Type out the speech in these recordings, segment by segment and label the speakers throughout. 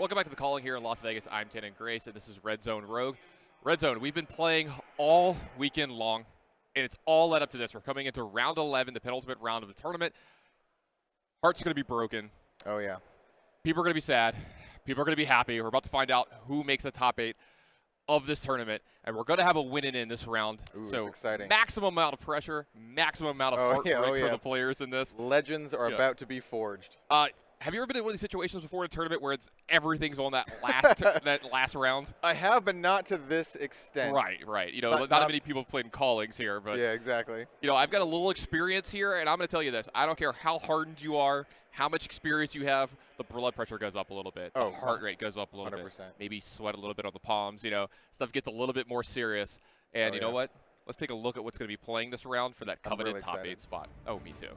Speaker 1: Welcome back to the calling here in Las Vegas. I'm Tannen Grace, and this is Red Zone Rogue. Red Zone, we've been playing all weekend long, and it's all led up to this. We're coming into round 11, the penultimate round of the tournament. Hearts are going to be broken.
Speaker 2: Oh, yeah.
Speaker 1: People are going to be sad. People are going to be happy. We're about to find out who makes the top 8 of this tournament, and we're going to have a win in this round.
Speaker 2: Ooh,
Speaker 1: so
Speaker 2: it's exciting.
Speaker 1: Maximum amount of pressure, maximum amount of heartbreak for the players in this.
Speaker 2: Legends are about to be forged.
Speaker 1: Have you ever been in one of these situations before in a tournament where everything's on that last round?
Speaker 2: I have, but not to this extent.
Speaker 1: Right. You know, not many people played in callings here, but
Speaker 2: yeah, exactly.
Speaker 1: You know, I've got a little experience here, and I'm going to tell you this: I don't care how hardened you are, how much experience you have, the blood pressure goes up a little bit, the heart rate goes up a little
Speaker 2: 100%.
Speaker 1: bit, maybe sweat a little bit on the palms. You know, stuff gets a little bit more serious. And you know what? Let's take a look at what's going to be playing this round for that coveted top 8 spot. Oh, me too.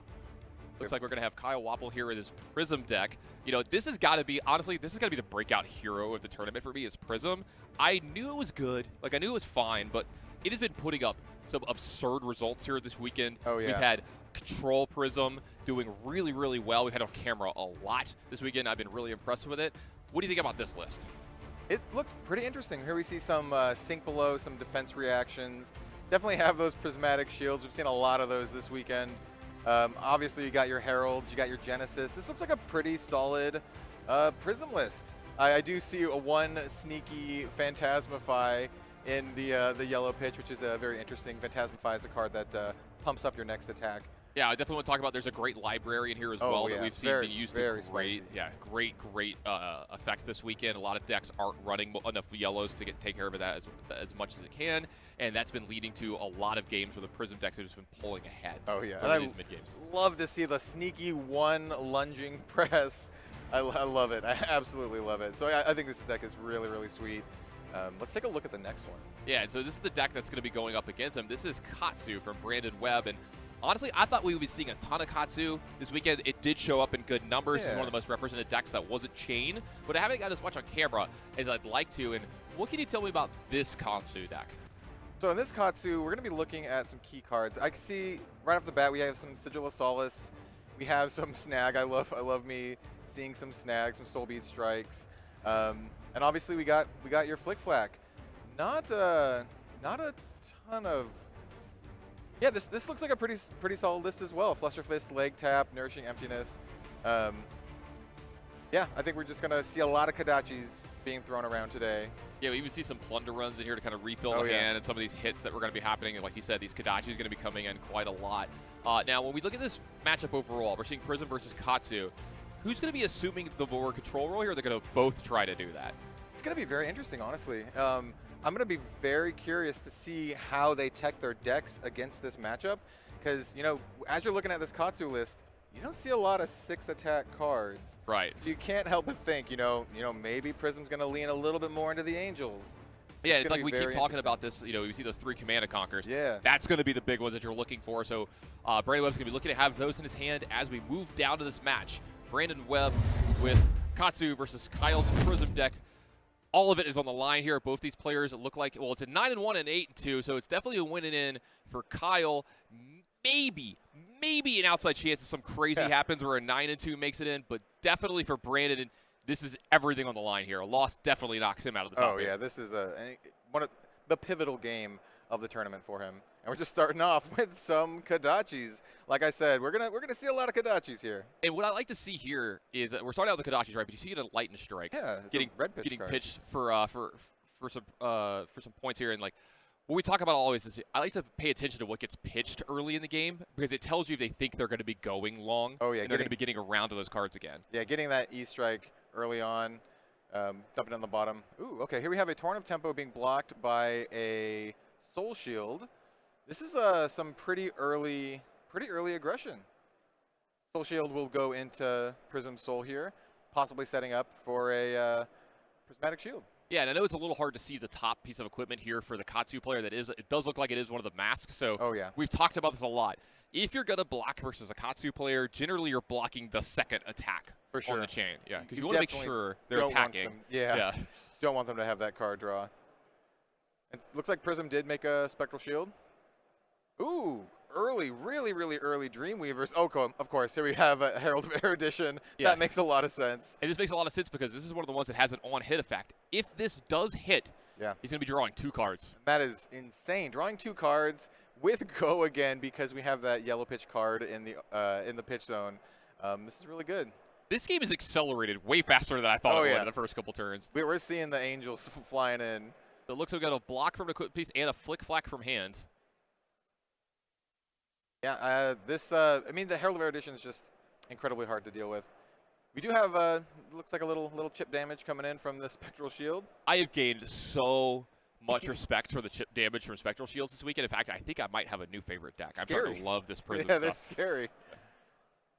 Speaker 1: Looks like we're going to have Kyle Waple here with his Prism deck. You know, this has got to be, honestly, this is going to be the breakout hero of the tournament for me is Prism. I knew it was good. Like, I knew it was fine, but it has been putting up some absurd results here this weekend.
Speaker 2: Oh, yeah.
Speaker 1: We've had Control Prism doing really, really well. We've had on camera a lot this weekend. I've been really impressed with it. What do you think about this list?
Speaker 2: It looks pretty interesting. Here we see some sink below, some defense reactions. Definitely have those prismatic shields. We've seen a lot of those this weekend. Obviously, you got your Heralds, you got your Genesis. This looks like a pretty solid Prism list. I do see one sneaky Phantasmify in the yellow pitch, which is very interesting. Phantasmify is a card that pumps up your next attack.
Speaker 1: Yeah, I definitely want to talk about there's a great library in here as well that we've seen being used to great effect this weekend. A lot of decks aren't running enough yellows to take care of that as much as it can, and that's been leading to a lot of games where the Prism decks have just been pulling ahead.
Speaker 2: Oh yeah,
Speaker 1: and these mid games.
Speaker 2: Love to see the sneaky one lunging press. I love it. I absolutely love it. So I think this deck is really, really sweet. Let's take a look at the next one.
Speaker 1: Yeah, and so this is the deck that's going to be going up against him. This is Katsu from Brandon Webb, and honestly, I thought we would be seeing a ton of Katsu this weekend. It did show up in good numbers. It's one of the most represented decks that wasn't Chane, but I haven't got as much on camera as I'd like to. And what can you tell me about this Katsu deck?
Speaker 2: So in this Katsu, we're going to be looking at some key cards. I can see right off the bat we have some Sigil of Solace. We have some Snag. I love me seeing some Snag, some Soul Bead Strikes. And obviously we got your Flick Flack. Not a ton of. Yeah, this looks like a pretty solid list as well. Fluster Fist, Leg Tap, Nourishing Emptiness. Yeah, I think we're just gonna see a lot of Kodachis being thrown around today.
Speaker 1: Yeah, we even see some plunder runs in here to kind of refill the hand, and some of these hits that were going to be happening. And like you said, these Kodachis are going to be coming in quite a lot. Now, when we look at this matchup overall, we're seeing Prism versus Katsu. Who's going to be assuming the more control role here? Or they're going to both try to do that?
Speaker 2: It's going to be very interesting, honestly. I'm going to be very curious to see how they tech their decks against this matchup, because you know, as you're looking at this Katsu list, you don't see a lot of 6-attack cards.
Speaker 1: Right.
Speaker 2: So you can't help but think, you know, maybe Prism's going to lean a little bit more into the Angels.
Speaker 1: Yeah, it's like we keep talking about this. You know, we see those 3 Command and Conquers.
Speaker 2: Yeah.
Speaker 1: That's going to be the big ones that you're looking for. So Brandon Webb's going to be looking to have those in his hand as we move down to this match. Brandon Webb with Katsu versus Kyle's Prism deck. All of it is on the line here. Both these players look like, well, it's a 9-1 and 8-2, so it's definitely a win and in for Kyle. Maybe an outside chance that some crazy happens where a 9-2 makes it in, but definitely for Brandon, and this is everything on the line here. A loss definitely knocks him out of the top.
Speaker 2: Oh yeah, this is one of the pivotal game of the tournament for him, and we're just starting off with some Kodachis. Like I said, we're gonna see a lot of Kodachis here.
Speaker 1: And what I like to see here is that we're starting out with the Kodachis, right? But you see it a Lightning Strike, getting pitched for some points here, and like. What we talk about always is I like to pay attention to what gets pitched early in the game because it tells you if they think they're going to be going long.
Speaker 2: Oh, yeah.
Speaker 1: And they're going to be getting around to those cards again.
Speaker 2: Yeah, getting that E-Strike early on, dumping on the bottom. Ooh, okay. Here we have a Torrent of Tempo being blocked by a Soul Shield. This is some pretty early aggression. Soul Shield will go into Prism Soul here, possibly setting up for a Prismatic Shield.
Speaker 1: Yeah, and I know it's a little hard to see the top piece of equipment here for the Katsu player. It does look like it is one of the masks. So we've talked about this a lot. If you're going to block versus a Katsu player, generally you're blocking the second attack on the Chane. Yeah, because you want to make sure they're attacking.
Speaker 2: Don't want them to have that card draw. It looks like Prism did make a Spectral Shield. Ooh, early, really, really early Dreamweavers. Oh, of course, here we have a Herald of Erudition.
Speaker 1: Yeah.
Speaker 2: That makes a lot of sense.
Speaker 1: And this makes a lot of sense because this is one of the ones that has an on-hit effect. If this does hit,
Speaker 2: yeah,
Speaker 1: he's going to be drawing 2 cards.
Speaker 2: That is insane. Drawing 2 cards with Go again because we have that yellow pitch card in the pitch zone. This is really good.
Speaker 1: This game is accelerated way faster than I thought it would in the first couple turns.
Speaker 2: We're seeing the Angels flying in.
Speaker 1: So it looks like we got a block from the quick piece and a flick-flack from hand.
Speaker 2: Yeah, I mean, the Herald of Erudition is just incredibly hard to deal with. We do have, looks like a little chip damage coming in from the Spectral Shield.
Speaker 1: I have gained so much respect for the chip damage from Spectral Shields this weekend. In fact, I think I might have a new favorite deck. I'm starting to love this Prism
Speaker 2: stuff.
Speaker 1: Yeah,
Speaker 2: they're scary.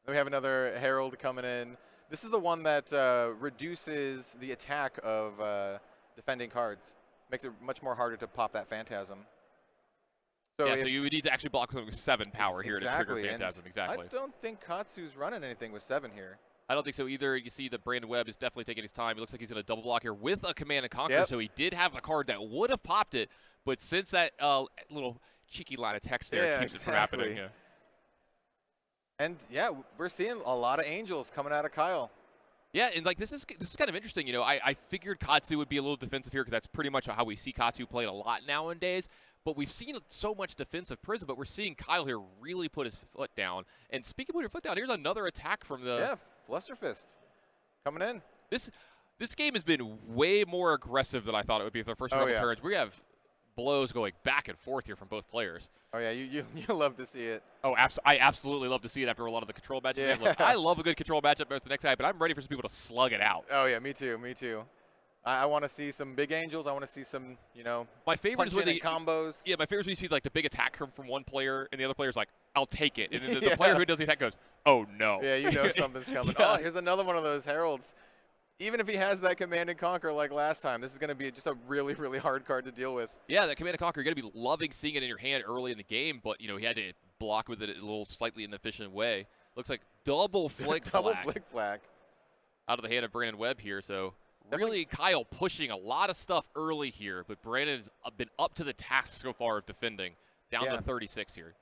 Speaker 2: Then we have another Herald coming in. This is the one that reduces the attack of defending cards. Makes it much more harder to pop that Phantasm.
Speaker 1: So yeah, so you would need to actually block something with 7 power here to trigger Phantasm. Exactly.
Speaker 2: I don't think Katsu's running anything with 7 here.
Speaker 1: I don't think so either. You see that Brandon Webb is definitely taking his time. It looks like he's going to double block here with a Command and Conquer, so he did have a card that would have popped it, but since that little cheeky line of text there keeps it from happening. Yeah.
Speaker 2: And yeah, we're seeing a lot of Angels coming out of Kyle.
Speaker 1: Yeah, and like this is kind of interesting. You know, I figured Katsu would be a little defensive here because that's pretty much how we see Katsu played a lot nowadays. But we've seen so much defensive Prism, but we're seeing Kyle here really put his foot down. And speaking of putting your foot down, here's another attack from the...
Speaker 2: Yeah, Flusterfist coming in.
Speaker 1: This game has been way more aggressive than I thought it would be for the first couple turns. We have blows going back and forth here from both players.
Speaker 2: Oh, yeah, you love to see it.
Speaker 1: Oh, I absolutely love to see it after a lot of the control matchups. Yeah. Look, I love a good control matchup versus the next guy, but I'm ready for some people to slug it out.
Speaker 2: Oh, yeah, me too. I want to see some big Angels. I want to see some,
Speaker 1: my favorite is when the
Speaker 2: combos.
Speaker 1: Yeah, my favorite is when you see like the big attack from one player and the other player's like, I'll take it. And then the player who does the attack goes, oh no.
Speaker 2: Yeah, you know something's coming. Oh, here's another one of those Heralds. Even if he has that Command and Conquer like last time, this is going to be just a really, really hard card to deal with.
Speaker 1: Yeah, that Command and Conquer, you're going to be loving seeing it in your hand early in the game, but he had to block with it in a little slightly inefficient way. Looks like double flick
Speaker 2: double flick flack
Speaker 1: out of the hand of Brandon Webb here, so really Kyle pushing a lot of stuff early here, but Brandon has been up to the task so far of defending, down to 36 here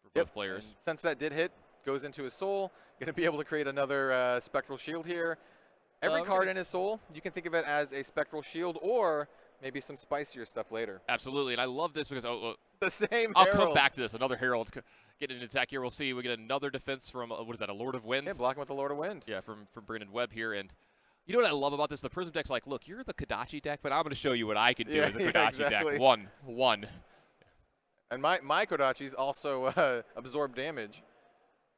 Speaker 1: for both players.
Speaker 2: And since that did hit, goes into his soul, going to be able to create another Spectral Shield here. Every card in his soul, you can think of it as a Spectral Shield or maybe some spicier stuff later.
Speaker 1: Absolutely, and I love this because
Speaker 2: the same
Speaker 1: I'll
Speaker 2: Herald.
Speaker 1: come back to this. Another Herald getting an attack here. We'll see. We get another defense from, what is that, a Lord of Wind?
Speaker 2: Yeah, blocking with the Lord of Wind.
Speaker 1: Yeah, from Brandon Webb here. And you know what I love about this? The Prism deck's like, look, you're the Kodachi deck, but I'm going to show you what I can do as a Kodachi deck. One.
Speaker 2: And my Kodachi's also absorb damage.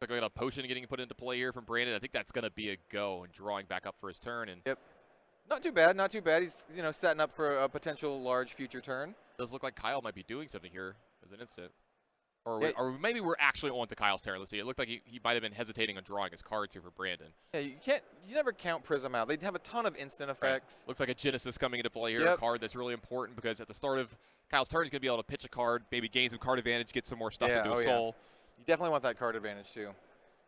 Speaker 1: Like we got a potion getting put into play here from Brandon. I think that's going to be a go and drawing back up for his turn. And
Speaker 2: not too bad, not too bad. He's setting up for a potential large future turn.
Speaker 1: Does look like Kyle might be doing something here as an instant. Or maybe we're actually on to Kyle's turn. Let's see. It looked like he might have been hesitating on drawing his cards here for Brandon.
Speaker 2: Yeah, you never count Prism out. They have a ton of instant effects.
Speaker 1: Looks like a Genesis coming into play here, a card that's really important because at the start of Kyle's turn, he's going to be able to pitch a card, maybe gain some card advantage, get some more stuff into his soul.
Speaker 2: You definitely want that card advantage too.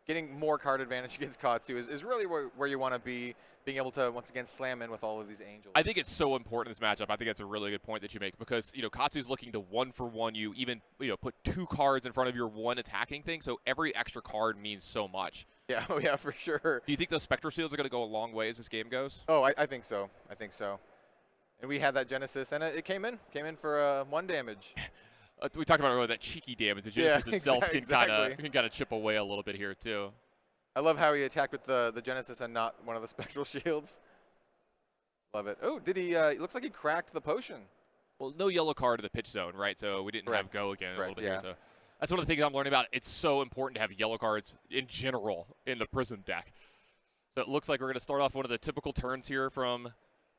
Speaker 2: Getting more card advantage against Katsu is really where you want to be, being able to, once again, slam in with all of these Angels.
Speaker 1: I think it's so important in this matchup. I think that's a really good point that you make because, Katsu's looking to one-for-one you, even, put 2 cards in front of your one attacking thing, so every extra card means so much.
Speaker 2: Yeah, for sure.
Speaker 1: Do you think those Spectral Shields are going to go a long way as this game goes?
Speaker 2: Oh, I think so. I think so. And we had that Genesis, and it came in for 1 damage.
Speaker 1: We talked about earlier that cheeky damage. The Genesis itself can kind of chip away a little bit here too.
Speaker 2: I love how he attacked with the Genesis and not one of the Spectral Shields. Love it. Oh, did he? It looks like he cracked the potion.
Speaker 1: Well, no yellow card in the pitch zone, right? So we didn't have go again a little bit here. So that's one of the things I'm learning about. It's so important to have yellow cards in general in the Prism deck. So it looks like we're going to start off one of the typical turns here from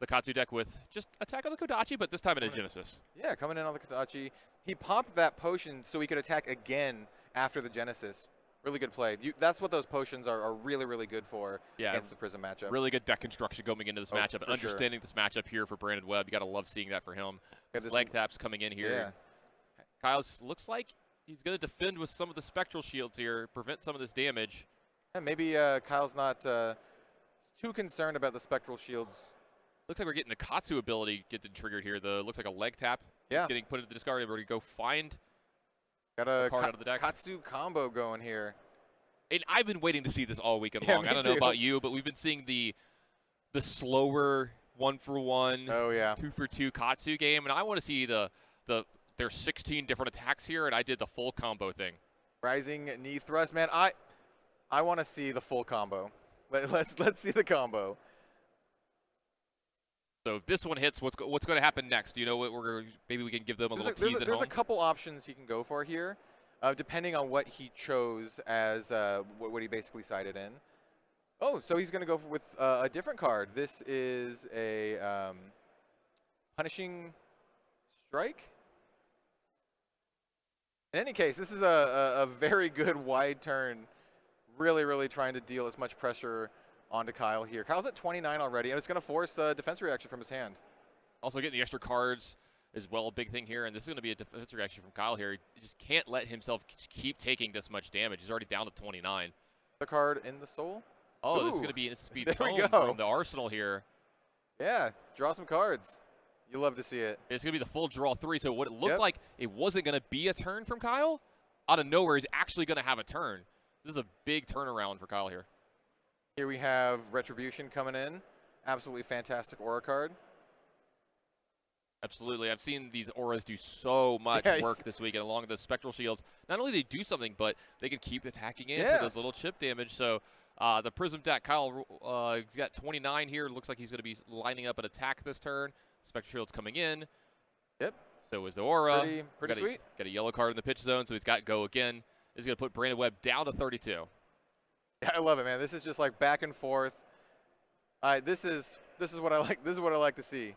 Speaker 1: the Katsu deck with just attack on the Kodachi, but this time in a Genesis.
Speaker 2: Yeah, coming in on the Kodachi. He popped that potion so he could attack again after the Genesis. Really good play. That's what those potions are really, really good for against the Prism matchup.
Speaker 1: Really good deck construction going into this matchup. And understanding this matchup here for Brandon Webb. You got to love seeing that for him. Leg taps coming in here.
Speaker 2: Yeah.
Speaker 1: Kyle's looks like he's going to defend with some of the Spectral Shields here, prevent some of this damage.
Speaker 2: Yeah, maybe Kyle's not too concerned about the Spectral Shields.
Speaker 1: Looks like we're getting the Katsu ability getting triggered here. Looks like a leg tap.
Speaker 2: Yeah.
Speaker 1: Getting put into the discard. We're going to go find
Speaker 2: Got a card out of the deck. Katsu combo going here.
Speaker 1: And I've been waiting to see this all weekend long. I don't know about you, but we've been seeing the slower 1-for-1, 2-for-2 Katsu game, and I want to see there's 16 different attacks here, and I did the full combo thing.
Speaker 2: Rising knee thrust, man. I want to see the full combo. Let's see the combo.
Speaker 1: So if this one hits, what's going to happen next? You know what? Maybe we can give them a little tease at home.
Speaker 2: There's a couple options he can go for here, depending on what he chose as what he basically sided in. Oh, so he's going to go with a different card. This is a Punishing Strike. In any case, this is a very good wide turn. Really, really trying to deal as much pressure onto Kyle here. Kyle's at 29 already, and it's going to force a defense reaction from his hand.
Speaker 1: Also getting the extra cards is well a big thing here, and this is going to be a defense reaction from Kyle here. He just can't let himself keep taking this much damage. He's already down to 29.
Speaker 2: The card in the soul.
Speaker 1: Oh, this is going to be an instant speed tome from the arsenal here.
Speaker 2: Yeah, draw some cards. You love to see it.
Speaker 1: It's going to be the full draw 3, so what it looked like it wasn't going to be a turn from Kyle, out of nowhere he's actually going to have a turn. This is a big turnaround for Kyle here.
Speaker 2: Here we have Retribution coming in. Absolutely fantastic aura card.
Speaker 1: Absolutely. I've seen these auras do so much work this weekend along with the spectral shields. Not only do they do something, but they can keep attacking in for those little chip damage. So the Prism deck, Kyle, he's got 29 here. Looks like he's going to be lining up an attack this turn. Spectral shield's coming in.
Speaker 2: Yep.
Speaker 1: So is the aura.
Speaker 2: Pretty sweet.
Speaker 1: Got a yellow card in the pitch zone, so he's got go again. He's going to put Brandon Webb down to 32.
Speaker 2: Yeah, I love it, man. This is just like back and forth. This is what I like. This is what I like to see.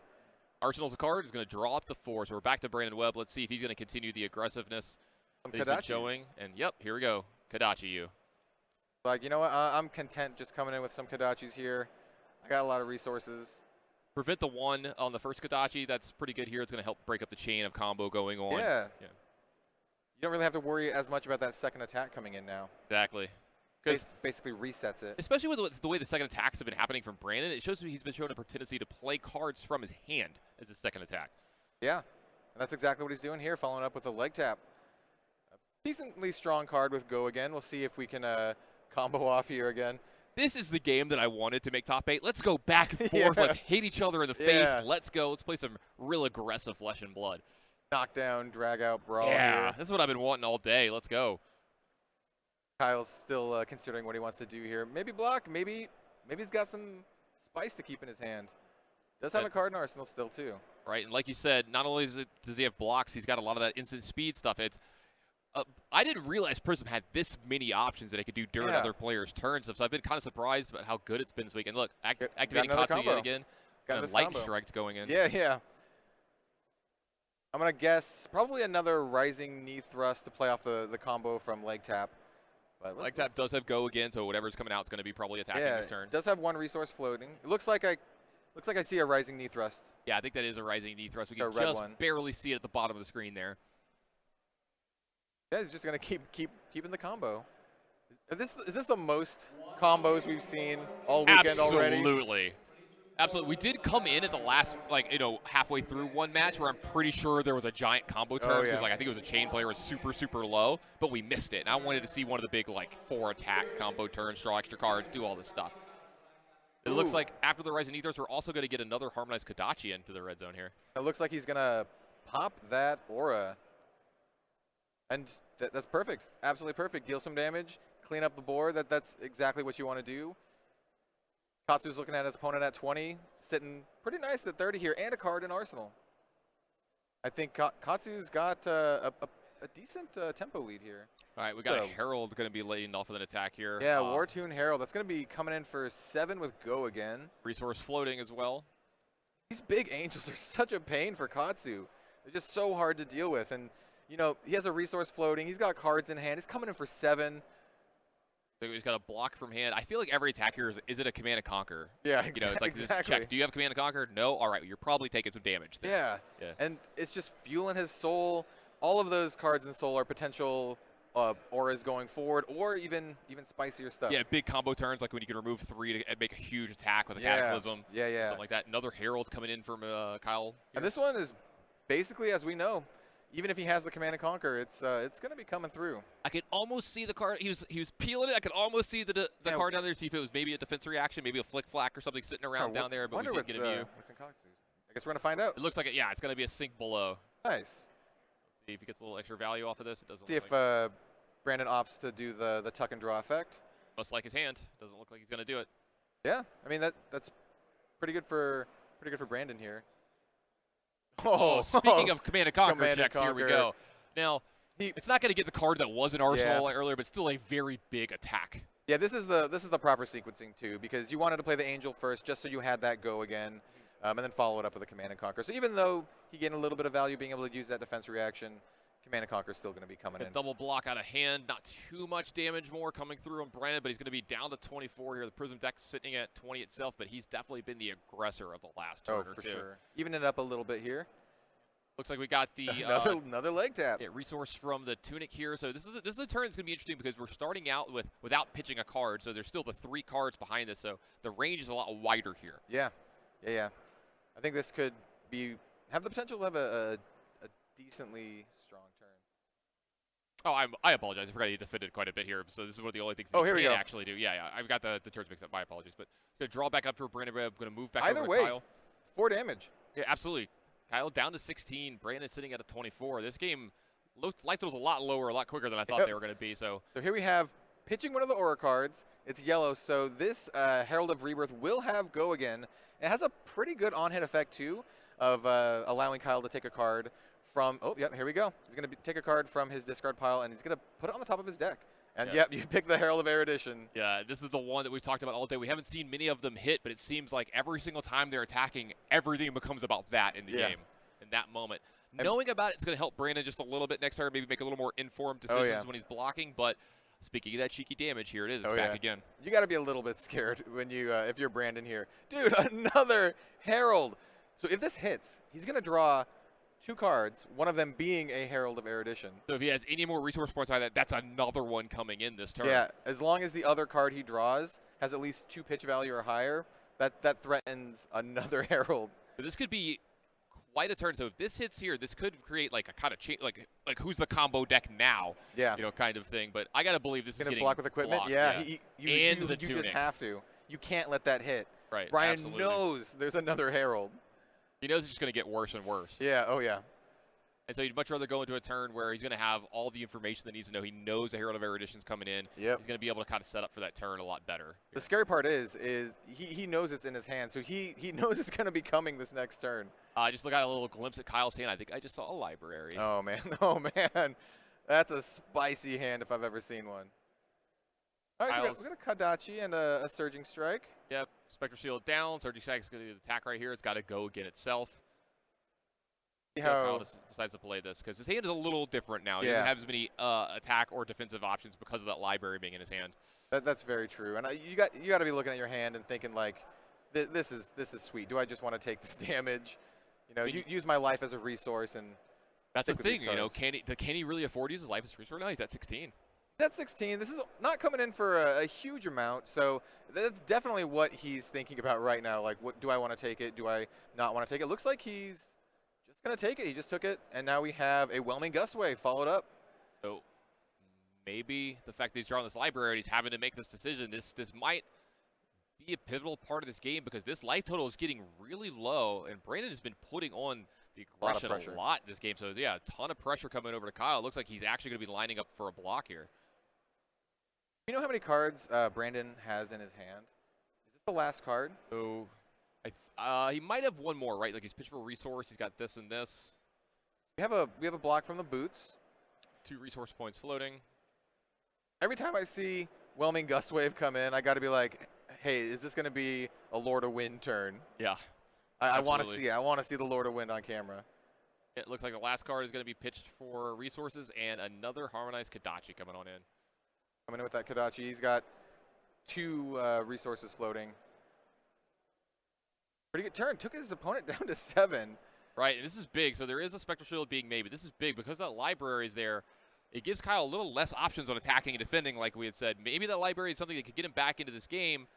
Speaker 1: Arsenal's a card. He's going to draw up to 4. So we're back to Brandon Webb. Let's see if he's going to continue the aggressiveness that he's been showing. And yep, here we go. Kadachi you.
Speaker 2: Like, you know what? I'm content just coming in with some Kadachis here. I got a lot of resources.
Speaker 1: Prevent the 1 on the first Kadachi. That's pretty good here. It's going to help break up the chain of combo going on.
Speaker 2: Yeah. You don't really have to worry as much about that second attack coming in now.
Speaker 1: Exactly.
Speaker 2: Basically resets it.
Speaker 1: Especially with the way the second attacks have been happening from Brandon, it shows he's been showing a tendency to play cards from his hand as his second attack.
Speaker 2: Yeah, and that's exactly what he's doing here, following up with a leg tap. A decently strong card with go again. We'll see if we can combo off here again.
Speaker 1: This is the game that I wanted to make top 8. Let's go back and forth. Let's hit each other in the face. Let's go. Let's play some real aggressive flesh and blood.
Speaker 2: Knockdown, drag out, brawl.
Speaker 1: Yeah,
Speaker 2: here.
Speaker 1: This is what I've been wanting all day. Let's go.
Speaker 2: Kyle's still considering what he wants to do here. Maybe block. Maybe he's got some spice to keep in his hand. Does have a card in Arsenal still too.
Speaker 1: Right, and like you said, not only does he have blocks, he's got a lot of that instant speed stuff. It's I didn't realize Prism had this many options that it could do during other players' turns. So I've been kind of surprised about how good it's been this weekend. Look, activating Katsu yet again. Got light strikes going in.
Speaker 2: Yeah. I'm going to guess probably another rising knee thrust to play off the combo from leg tap. But
Speaker 1: leg tap does have go again, so whatever's coming out is going to be probably attacking this turn.
Speaker 2: It does have 1 resource floating. It looks like I see a rising knee thrust.
Speaker 1: Yeah, I think that is a rising knee thrust. We can just barely see it at the bottom of the screen there.
Speaker 2: Yeah, he's just going to keep in the combo. Is this the most combos we've seen all weekend already?
Speaker 1: Absolutely. We did come in at the last, halfway through one match where I'm pretty sure there was a giant combo turn because, I think it was a Chane player was super, super low, but we missed it. And I wanted to see one of the big, 4-attack combo turns, draw extra cards, do all this stuff. It looks like after the Rising Ethos, we're also going to get another Harmonized Kadachi into the red zone here.
Speaker 2: It looks like he's going to pop that aura. And that's perfect. Absolutely perfect. Deal some damage, clean up the board. That's exactly what you want to do. Katsu's looking at his opponent at 20, sitting pretty nice at 30 here, and a card in Arsenal. I think Katsu's got a decent tempo lead here.
Speaker 1: All right, we got a Herald going to be leading off with an attack here.
Speaker 2: Yeah, Wartune Herald. That's going to be coming in for 7 with go again.
Speaker 1: Resource floating as well.
Speaker 2: These big angels are such a pain for Katsu. They're just so hard to deal with. And, he has a resource floating. He's got cards in hand. He's coming in for 7.
Speaker 1: He's got a block from hand. I feel like every attack here is it a Command and Conquer?
Speaker 2: Yeah, exactly.
Speaker 1: It's like this check. Do you have Command and Conquer? No? All right, you're probably taking some damage there.
Speaker 2: Yeah. And it's just fueling his soul. All of those cards in soul are potential auras going forward, or even spicier stuff.
Speaker 1: Yeah, big combo turns, like when you can remove 3 to make a huge attack with a Cataclysm.
Speaker 2: Yeah.
Speaker 1: Something like that. Another Herald coming in from Kyle.
Speaker 2: And this one is basically, as we know, even if he has the Command and Conquer, it's going to be coming through.
Speaker 1: I could almost see the card. He was peeling it. I could almost see the card down there. See if it was maybe a defense reaction, maybe a flick flack or something sitting around down there. But we didn't get a view.
Speaker 2: What's in Katsu? I guess we're going to find out.
Speaker 1: It looks like it's going to be a sink below.
Speaker 2: Nice.
Speaker 1: Let's see if he gets a little extra value off of this. It doesn't.
Speaker 2: See if Brandon opts to do the tuck and draw effect.
Speaker 1: Most like his hand. Doesn't look like he's going to do it.
Speaker 2: Yeah, I mean that's pretty good for Brandon here.
Speaker 1: Oh, speaking of Command and Conquer checks, here we go. Now, it's not going to get the card that was in Arsenal earlier, but still a very big attack.
Speaker 2: Yeah, this is the proper sequencing too, because you wanted to play the Angel first, just so you had that go again, and then follow it up with a Command and Conquer. So even though he gained a little bit of value being able to use that defense reaction, Command and Conquer is still going to be coming in.
Speaker 1: Double block out of hand, not too much damage more coming through on Brandon, but he's going to be down to 24 here. The Prism deck sitting at 20 itself, but he's definitely been the aggressor of the last turn or two.
Speaker 2: Sure. Even it up a little bit here.
Speaker 1: Looks like we got the
Speaker 2: another leg tap.
Speaker 1: Yeah, resource from the Tunic here. So this is a turn that's going to be interesting because we're starting out without pitching a card. So there's still the 3 cards behind this. So the range is a lot wider here.
Speaker 2: Yeah. I think this could have the potential to have a decently strong turn.
Speaker 1: Oh, I apologize. I forgot he defended quite a bit here. So this is one of the only things that he can actually do. Yeah, I've got the turns mixed up. My apologies. But going to draw back up for Brandon Webb. Going to move back over to Kyle.
Speaker 2: 4 damage.
Speaker 1: Yeah, absolutely. Kyle down to 16. Brandon sitting at a 24. This game, life total's a lot lower, a lot quicker than I thought they were going to be. So
Speaker 2: here we have pitching one of the aura cards. It's yellow, so this Herald of Rebirth will have go again. It has a pretty good on-hit effect too, of allowing Kyle to take a card from. Oh, yep, here we go. He's going to take a card from his discard pile, and he's going to put it on the top of his deck. And yep, you pick the Herald of Erudition.
Speaker 1: Yeah, this is the one that we've talked about all day. We haven't seen many of them hit, but it seems like every single time they're attacking, everything becomes about that in the game, in that moment. Knowing about it's going to help Brandon just a little bit next turn, maybe make a little more informed decisions when he's blocking. But speaking of that cheeky damage, here it is. It's back again.
Speaker 2: You got to be a little bit scared when you if you're Brandon here. Dude, another Herald. So if this hits, he's going to draw 2 cards, one of them being a Herald of Erudition.
Speaker 1: So if he has any more resource points like that, that's another one coming in this turn.
Speaker 2: Yeah, as long as the other card he draws has at least 2 pitch value or higher, that threatens another Herald.
Speaker 1: But this could be quite a turn. So if this hits here, this could create like a kind of change, like who's the combo deck now? Yeah, kind of thing. But I gotta believe this is getting
Speaker 2: block with equipment.
Speaker 1: Blocked,
Speaker 2: you just have to. You can't let that hit.
Speaker 1: Right.
Speaker 2: Brian knows there's another Herald.
Speaker 1: He knows it's just going to get worse and worse.
Speaker 2: Yeah, yeah.
Speaker 1: And so he'd much rather go into a turn where he's going to have all the information that he needs to know. He knows the Herald of Erudition's coming in. Yep. He's going to be able to kind of set up for that turn a lot better.
Speaker 2: The scary part is he knows it's in his hand, so he knows it's going to be coming this next turn.
Speaker 1: I just got a little glimpse at Kyle's hand. I think I just saw a library.
Speaker 2: Oh, man. That's a spicy hand if I've ever seen one. All right, so we got a Kadachi and a Surging Strike.
Speaker 1: Yep, Spectral Shield down. Surging Strike is going to do the attack right here. It's got to go again itself. See how Kyle decides to play this, because his hand is a little different now. He doesn't have as many attack or defensive options because of that library being in his hand.
Speaker 2: That's very true. And you got to be looking at your hand and thinking like, this is sweet. Do I just want to take this damage? Use my life as a resource and.
Speaker 1: That's the thing. Can he really afford to use his life as a resource? No, he's at 16.
Speaker 2: That's 16. This is not coming in for a huge amount, so that's definitely what he's thinking about right now. Like, what do I want to take it? Do I not want to take it? Looks like he's just going to take it. He just took it, and now we have a Whelming Gustwave followed up.
Speaker 1: So maybe the fact that he's drawing this library, he's having to make this decision. This might be a pivotal part of this game because this life total is getting really low, and Brandon has been putting on the aggression a lot this game. So, yeah, a ton of pressure coming over to Kyle. It looks like he's actually going to be lining up for a block here.
Speaker 2: You know how many cards Brandon has in his hand? Is this the last card?
Speaker 1: So, he might have one more, right? Like he's pitched for a resource. He's got this and this.
Speaker 2: We have a block from the boots.
Speaker 1: 2 resource points floating.
Speaker 2: Every time I see Whelming Gustwave come in, I got to be like, hey, is this going to be a Lord of Wind turn?
Speaker 1: Yeah.
Speaker 2: I want to see it. I want to see the Lord of Wind on camera.
Speaker 1: It looks like the last card is going to be pitched for resources and another Harmonized Kadachi coming on in.
Speaker 2: Coming in with that Kadachi. He's got 2 resources floating. Pretty good turn. Took his opponent down to 7.
Speaker 1: Right, and this is big. So there is a Spectral Shield being made, but this is big because that library is there. It gives Kyle a little less options on attacking and defending, like we had said. Maybe that library is something that could get him back into this game,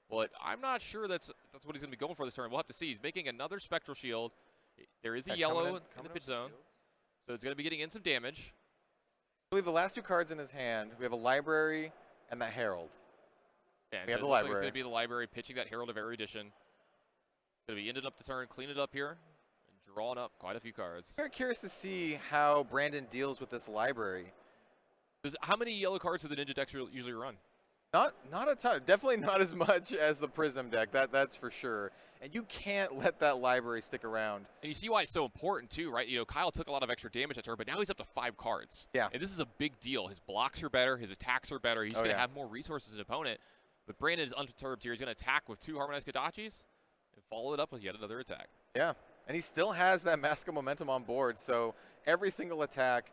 Speaker 1: but I'm not sure that's what he's going to be going for this turn. We'll have to see. He's making another Spectral Shield. There is a yellow in the pitch zone. So it's going to be getting in some damage.
Speaker 2: I believe the last 2 cards in his hand, we have a library and that Herald.
Speaker 1: Yeah,
Speaker 2: we
Speaker 1: so
Speaker 2: have the
Speaker 1: it looks
Speaker 2: library.
Speaker 1: like it's going to be the library pitching that Herald of Erudition. Going to be ended up the turn, clean it up here, and drawing up quite a few cards.
Speaker 2: Very curious to see how Brandon deals with this library.
Speaker 1: How many yellow cards do the Ninja decks usually run?
Speaker 2: Not a ton. Definitely not as much as the Prism deck. That's for sure. And you can't let that library stick around.
Speaker 1: And you see why it's so important too, right? You know, Kyle took a lot of extra damage that turn, but now he's up to 5 cards.
Speaker 2: Yeah.
Speaker 1: And this is a big deal. His blocks are better, his attacks are better. He's going to have more resources than his opponent. But Brandon is unperturbed here. He's going to attack with 2 Harmonized Kodachis and follow it up with yet another attack.
Speaker 2: Yeah. And he still has that Mask of Momentum on board, so every single attack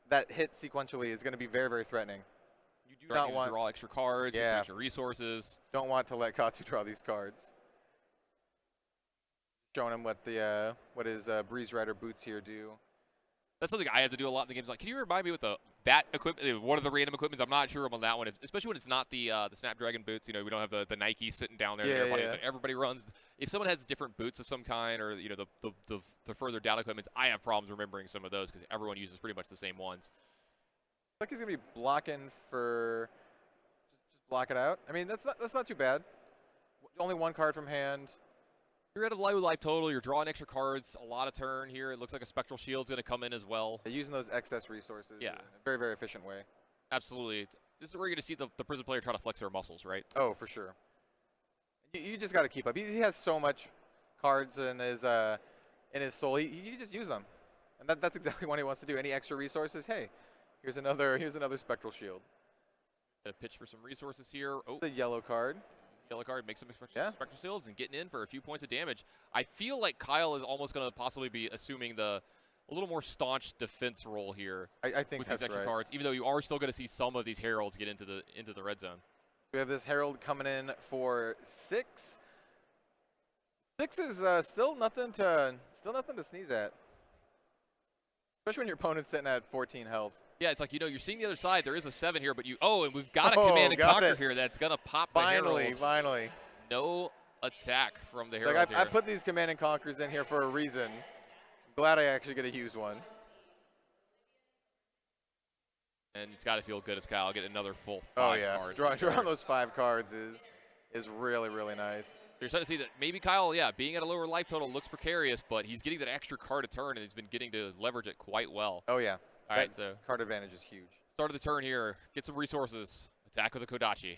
Speaker 2: that hits sequentially is going to be very, very threatening. You do not want
Speaker 1: to draw extra cards, get some extra resources.
Speaker 2: Don't want to let Katsu draw these cards. Showing him what the what his Breeze Rider boots here do.
Speaker 1: That's something I have to do a lot in the games. Like, can you remind me with that equipment? One of the random equipments. I'm not sure on that one, especially when it's not the Snapdragon boots. You know, we don't have the Nike sitting down there. But everybody runs. If someone has different boots of some kind, or you know the further down equipments, I have problems remembering some of those because everyone uses pretty much the same ones.
Speaker 2: Like he's gonna be blocking for just block it out. I mean that's not too bad. Only 1 card from hand.
Speaker 1: You're at a low life total. You're drawing extra cards. A lot of turn here. It looks like a Spectral Shield's going to come in as well.
Speaker 2: They're using those excess resources in a very, very efficient way.
Speaker 1: Absolutely. This is where you're going to see the Prism player try to flex their muscles, right?
Speaker 2: Oh, for sure. You just got to keep up. He has so much cards in his soul. You just use them, and that's exactly what he wants to do. Any extra resources? Hey, here's another Spectral Shield.
Speaker 1: Gonna pitch for some resources here. Oh,
Speaker 2: the yellow card.
Speaker 1: Yellow card, make some Spectral Shields and getting in for a few points of damage. I feel like Kyle is almost going to possibly be assuming a little more staunch defense role here.
Speaker 2: I think
Speaker 1: with
Speaker 2: that's
Speaker 1: these extra cards, even though you are still going to see some of these Heralds get into the red zone.
Speaker 2: We have this Herald coming in for 6. 6 is still nothing to sneeze at, especially when your opponent's sitting at 14 health.
Speaker 1: Yeah, it's like, you know, you're seeing the other side. There is a 7 here, but and we've got a Command and Conquer here that's going to pop the Herald.
Speaker 2: Finally.
Speaker 1: No attack from the Herald here.
Speaker 2: I put these Command and Conquers in here for a reason. Glad I actually get to use one.
Speaker 1: And it's got to feel good as Kyle get another full 5 cards.
Speaker 2: Drawing those 5 cards is really, really nice.
Speaker 1: You're starting to see that maybe Kyle, being at a lower life total looks precarious, but he's getting that extra card a turn, and he's been getting to leverage it quite well.
Speaker 2: Oh, yeah.
Speaker 1: All right, so
Speaker 2: card advantage is huge.
Speaker 1: Start of the turn here. Get some resources. Attack with a Kodachi.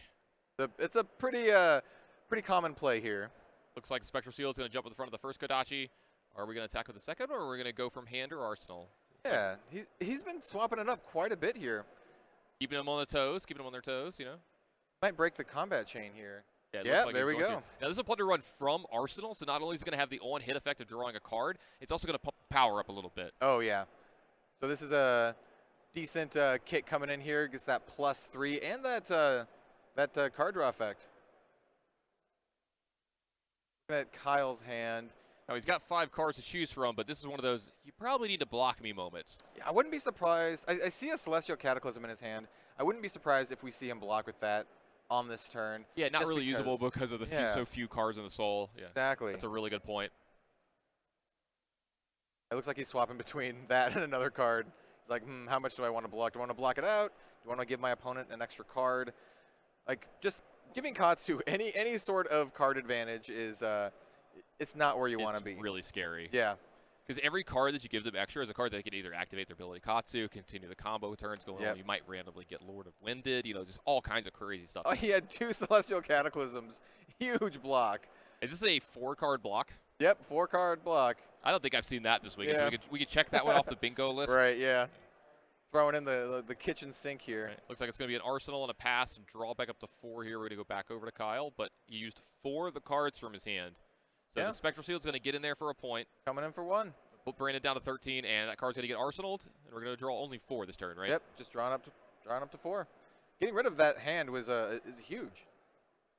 Speaker 2: It's a pretty common play here.
Speaker 1: Looks like Spectral Shield's going to jump in the front of the first Kodachi. Are we going to attack with the second, or are we going to go from hand or arsenal?
Speaker 2: Yeah, he's been swapping it up quite a bit here.
Speaker 1: Keeping them on their toes, you know.
Speaker 2: Might break the combat chain here.
Speaker 1: Yeah, like
Speaker 2: there we go.
Speaker 1: Now, this is a plunder run from Arsenal, so not only is it going to have the on-hit effect of drawing a card, it's also going to power up a little bit.
Speaker 2: Oh, yeah. So this is a decent kit coming in here. Gets that +3 and that card draw effect. Looking at Kyle's hand.
Speaker 1: Now, he's got 5 cards to choose from, but this is one of those, you probably need to block me moments.
Speaker 2: Yeah, I wouldn't be surprised. I see a Celestial Cataclysm in his hand. I wouldn't be surprised if we see him block with that on this turn.
Speaker 1: Yeah, not really usable because of the so few cards in the soul. Yeah,
Speaker 2: exactly.
Speaker 1: That's a really good point.
Speaker 2: It looks like he's swapping between that and another card. He's like, how much do I want to block? Do I want to block it out? Do I want to give my opponent an extra card? Like, just giving Katsu any sort of card advantage is it's not where you want to be.
Speaker 1: It's really scary.
Speaker 2: Yeah.
Speaker 1: Because every card that you give them extra is a card that can either activate their ability Katsu, continue the combo turns going on. You might randomly get Lord of Winded, you know, just all kinds of crazy stuff.
Speaker 2: Oh, he had 2 Celestial Cataclysms. Huge block.
Speaker 1: Is this a 4-card block?
Speaker 2: Yep, 4-card block.
Speaker 1: I don't think I've seen that this weekend. Yeah. We could check that one off the bingo list.
Speaker 2: Right, yeah. Throwing in the kitchen sink here.
Speaker 1: Right. Looks like it's going to be an arsenal and a pass and draw back up to 4 here. We're going to go back over to Kyle, but he used 4 of the cards from his hand. So the Spectral Shield's going to get in there for a point.
Speaker 2: Coming in for 1.
Speaker 1: Put Brandon down to 13, and that card's going to get arsenaled, and we're going to draw only 4 this turn, right?
Speaker 2: Yep, just drawing up to 4. Getting rid of that hand was is huge.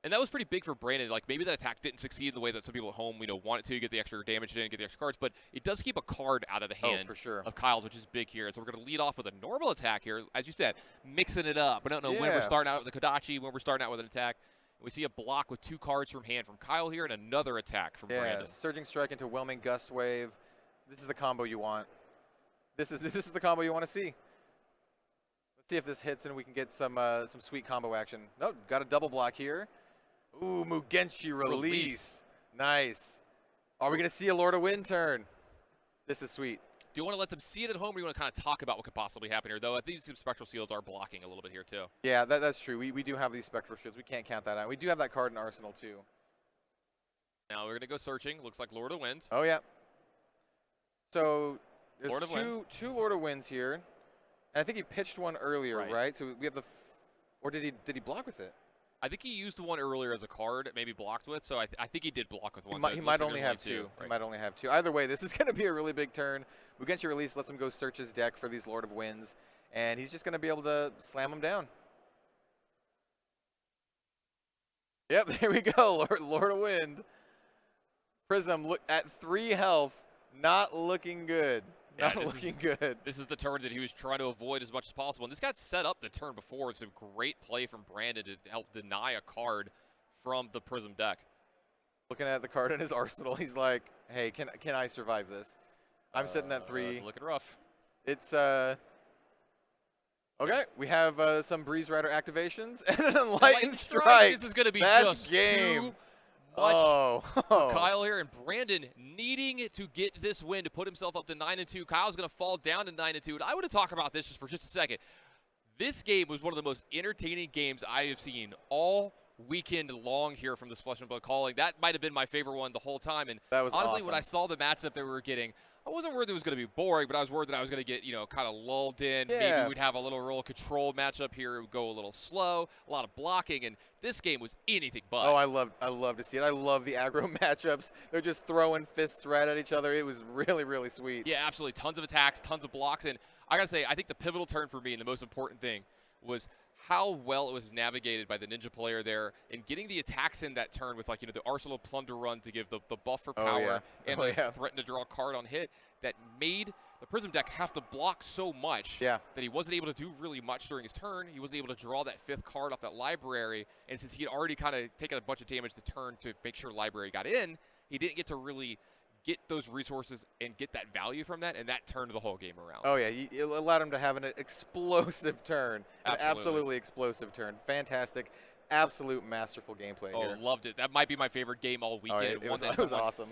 Speaker 1: And that was pretty big for Brandon. Like, maybe that attack didn't succeed in the way that some people at home, want it to. Get the extra damage in, get the extra cards, but it does keep a card out of the hand
Speaker 2: for sure.
Speaker 1: of Kyle's, which is big here. So we're going to lead off with a normal attack here. As you said, mixing it up. We don't know when we're starting out with the Kodachi, when we're starting out with an attack. We see a block with 2 cards from hand from Kyle here and another attack from Brandon.
Speaker 2: Surging Strike into Whelming Gust Wave. This is the combo you want. This is the combo you want to see. Let's see if this hits and we can get some sweet combo action. Nope, got a double block here. Ooh, Mugenshi release. Nice. Are we going to see a Lord of Wind turn? This is sweet.
Speaker 1: Do you want to let them see it at home, or do you want to kind of talk about what could possibly happen here? Though, I think some Spectral Shields are blocking a little bit here, too.
Speaker 2: Yeah, that's true. We do have these Spectral Shields. We can't count that out. We do have that card in Arsenal, too.
Speaker 1: Now we're going to go searching. Looks like Lord of Wind.
Speaker 2: Oh, yeah. So there's two Lord of Winds here. And I think he pitched one earlier, right? So we have the... Or did he block with it?
Speaker 1: I think he used one earlier as a card, maybe blocked with, so I think he did block with one.
Speaker 2: He might only have two. Right? He might only have two. Either way, this is going to be a really big turn. Mugenshi release lets him go search his deck for these Lord of Winds, and he's just going to be able to slam them down. Yep, there we go, Lord of Wind. Prism look at 3 health, not looking good. Not looking good.
Speaker 1: This is the turn that he was trying to avoid as much as possible. And this got set up the turn before. It's a great play from Brandon to help deny a card from the Prism deck.
Speaker 2: Looking at the card in his arsenal, he's like, hey, can I survive this? I'm sitting at 3.
Speaker 1: It's looking rough.
Speaker 2: It's, okay, we have some Breeze Rider activations and an Enlightened Strike.
Speaker 1: This is going to be
Speaker 2: just game.
Speaker 1: Much Kyle here, and Brandon needing to get this win to put himself up to 9-2. Kyle's going to fall down to 9-2. And I want to talk about this just for a second. This game was one of the most entertaining games I have seen all weekend long here from this Flesh and Blood calling. That might have been my favorite one the whole time. And
Speaker 2: that was
Speaker 1: honestly,
Speaker 2: awesome.
Speaker 1: when I saw the matchup that we were getting, I wasn't worried it was going to be boring, but I was worried that I was going to get, kind of lulled in.
Speaker 2: Yeah.
Speaker 1: Maybe we'd have a little real controlled matchup here. It would go a little slow, a lot of blocking, and this game was anything but.
Speaker 2: Oh, I love to see it. I love the aggro matchups. They're just throwing fists right at each other. It was really, really sweet.
Speaker 1: Yeah, absolutely. Tons of attacks, tons of blocks, and I got to say, I think the pivotal turn for me and the most important thing was how well it was navigated by the Ninja player there and getting the attacks in that turn with, the Arsenal Plunder run to give the buff for power and threaten to draw a card on hit that made the Prism deck have to block so much that he wasn't able to do really much during his turn. He wasn't able to draw that 5th card off that library, and since he had already kind of taken a bunch of damage the turn to make sure library got in, he didn't get to really get those resources and get that value from that, and that turned the whole game around.
Speaker 2: Oh, yeah. It allowed him to have an explosive turn. An absolutely explosive turn. Fantastic. Absolute masterful gameplay here.
Speaker 1: Oh, loved it. That might be my favorite game all weekend.
Speaker 2: It was awesome.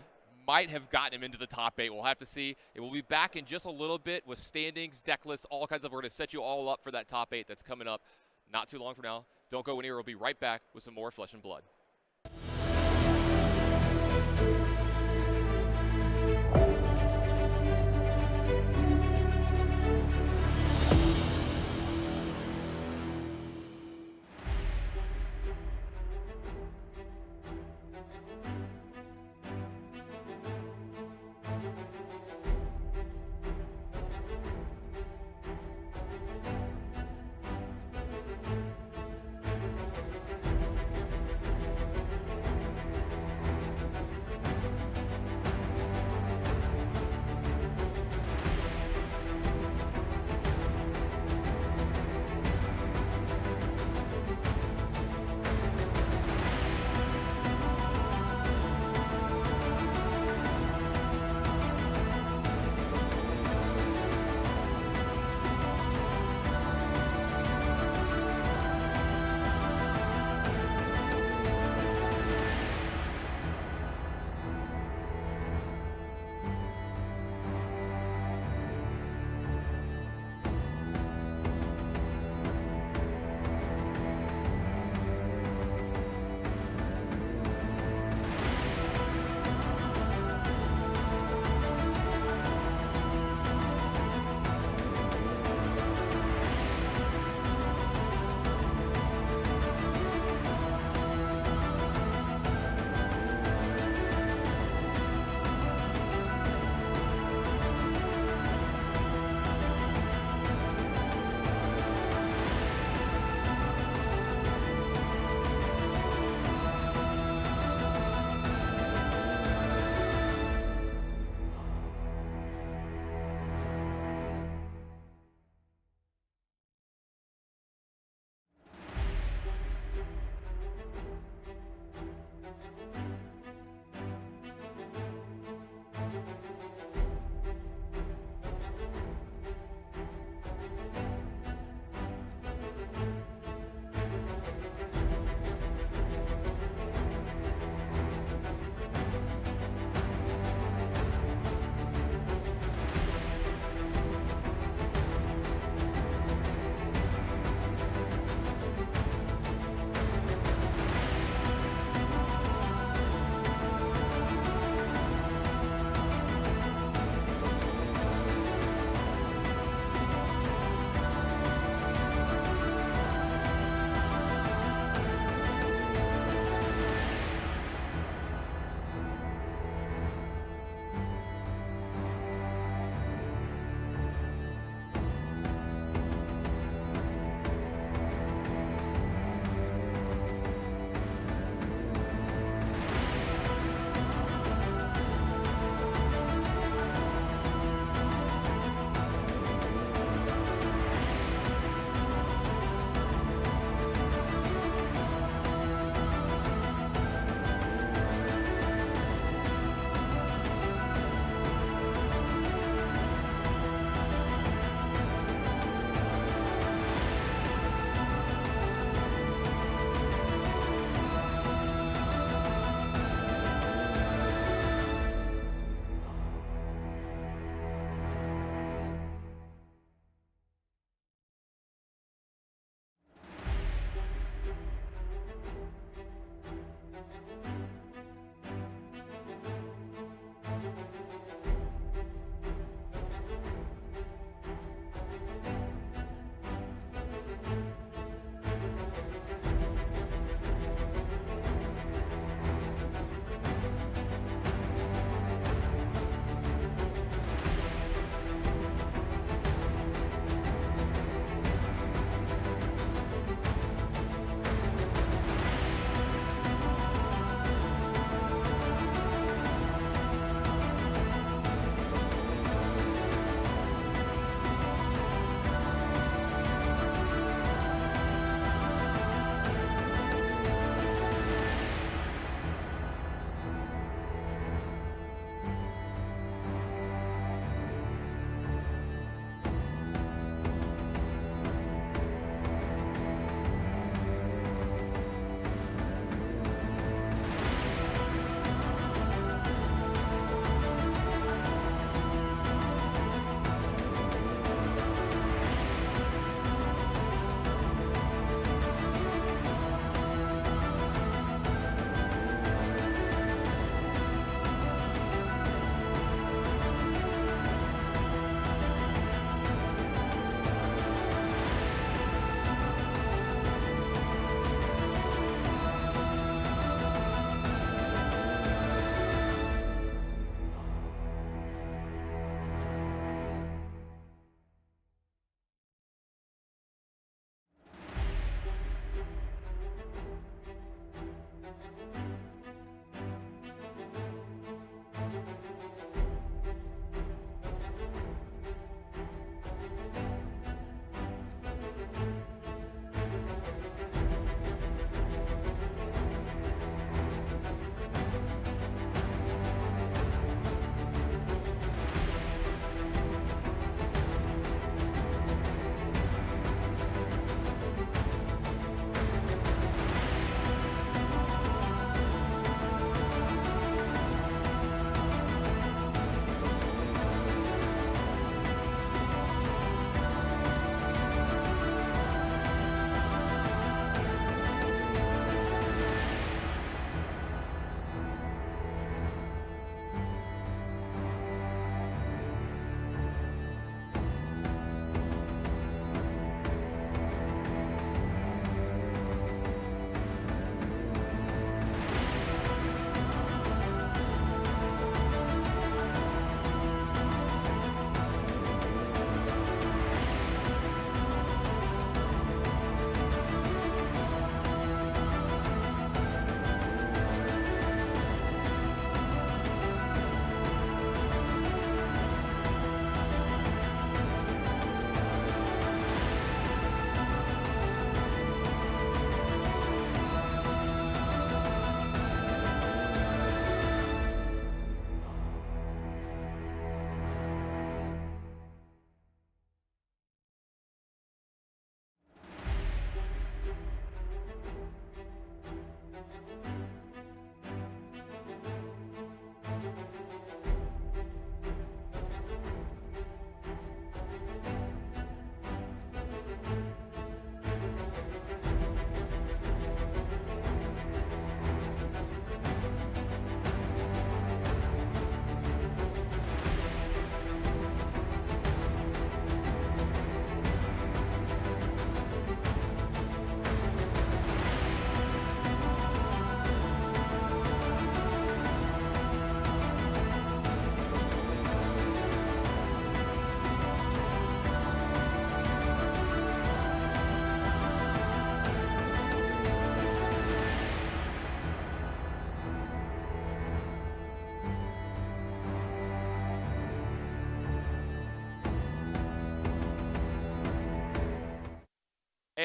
Speaker 1: Might have gotten him into the top 8. We'll have to see. It will be back in just a little bit with standings, deck lists, all kinds of. We're going to set you all up for that top 8 that's coming up not too long from now. Don't go anywhere. We'll be right back with some more Flesh and Blood.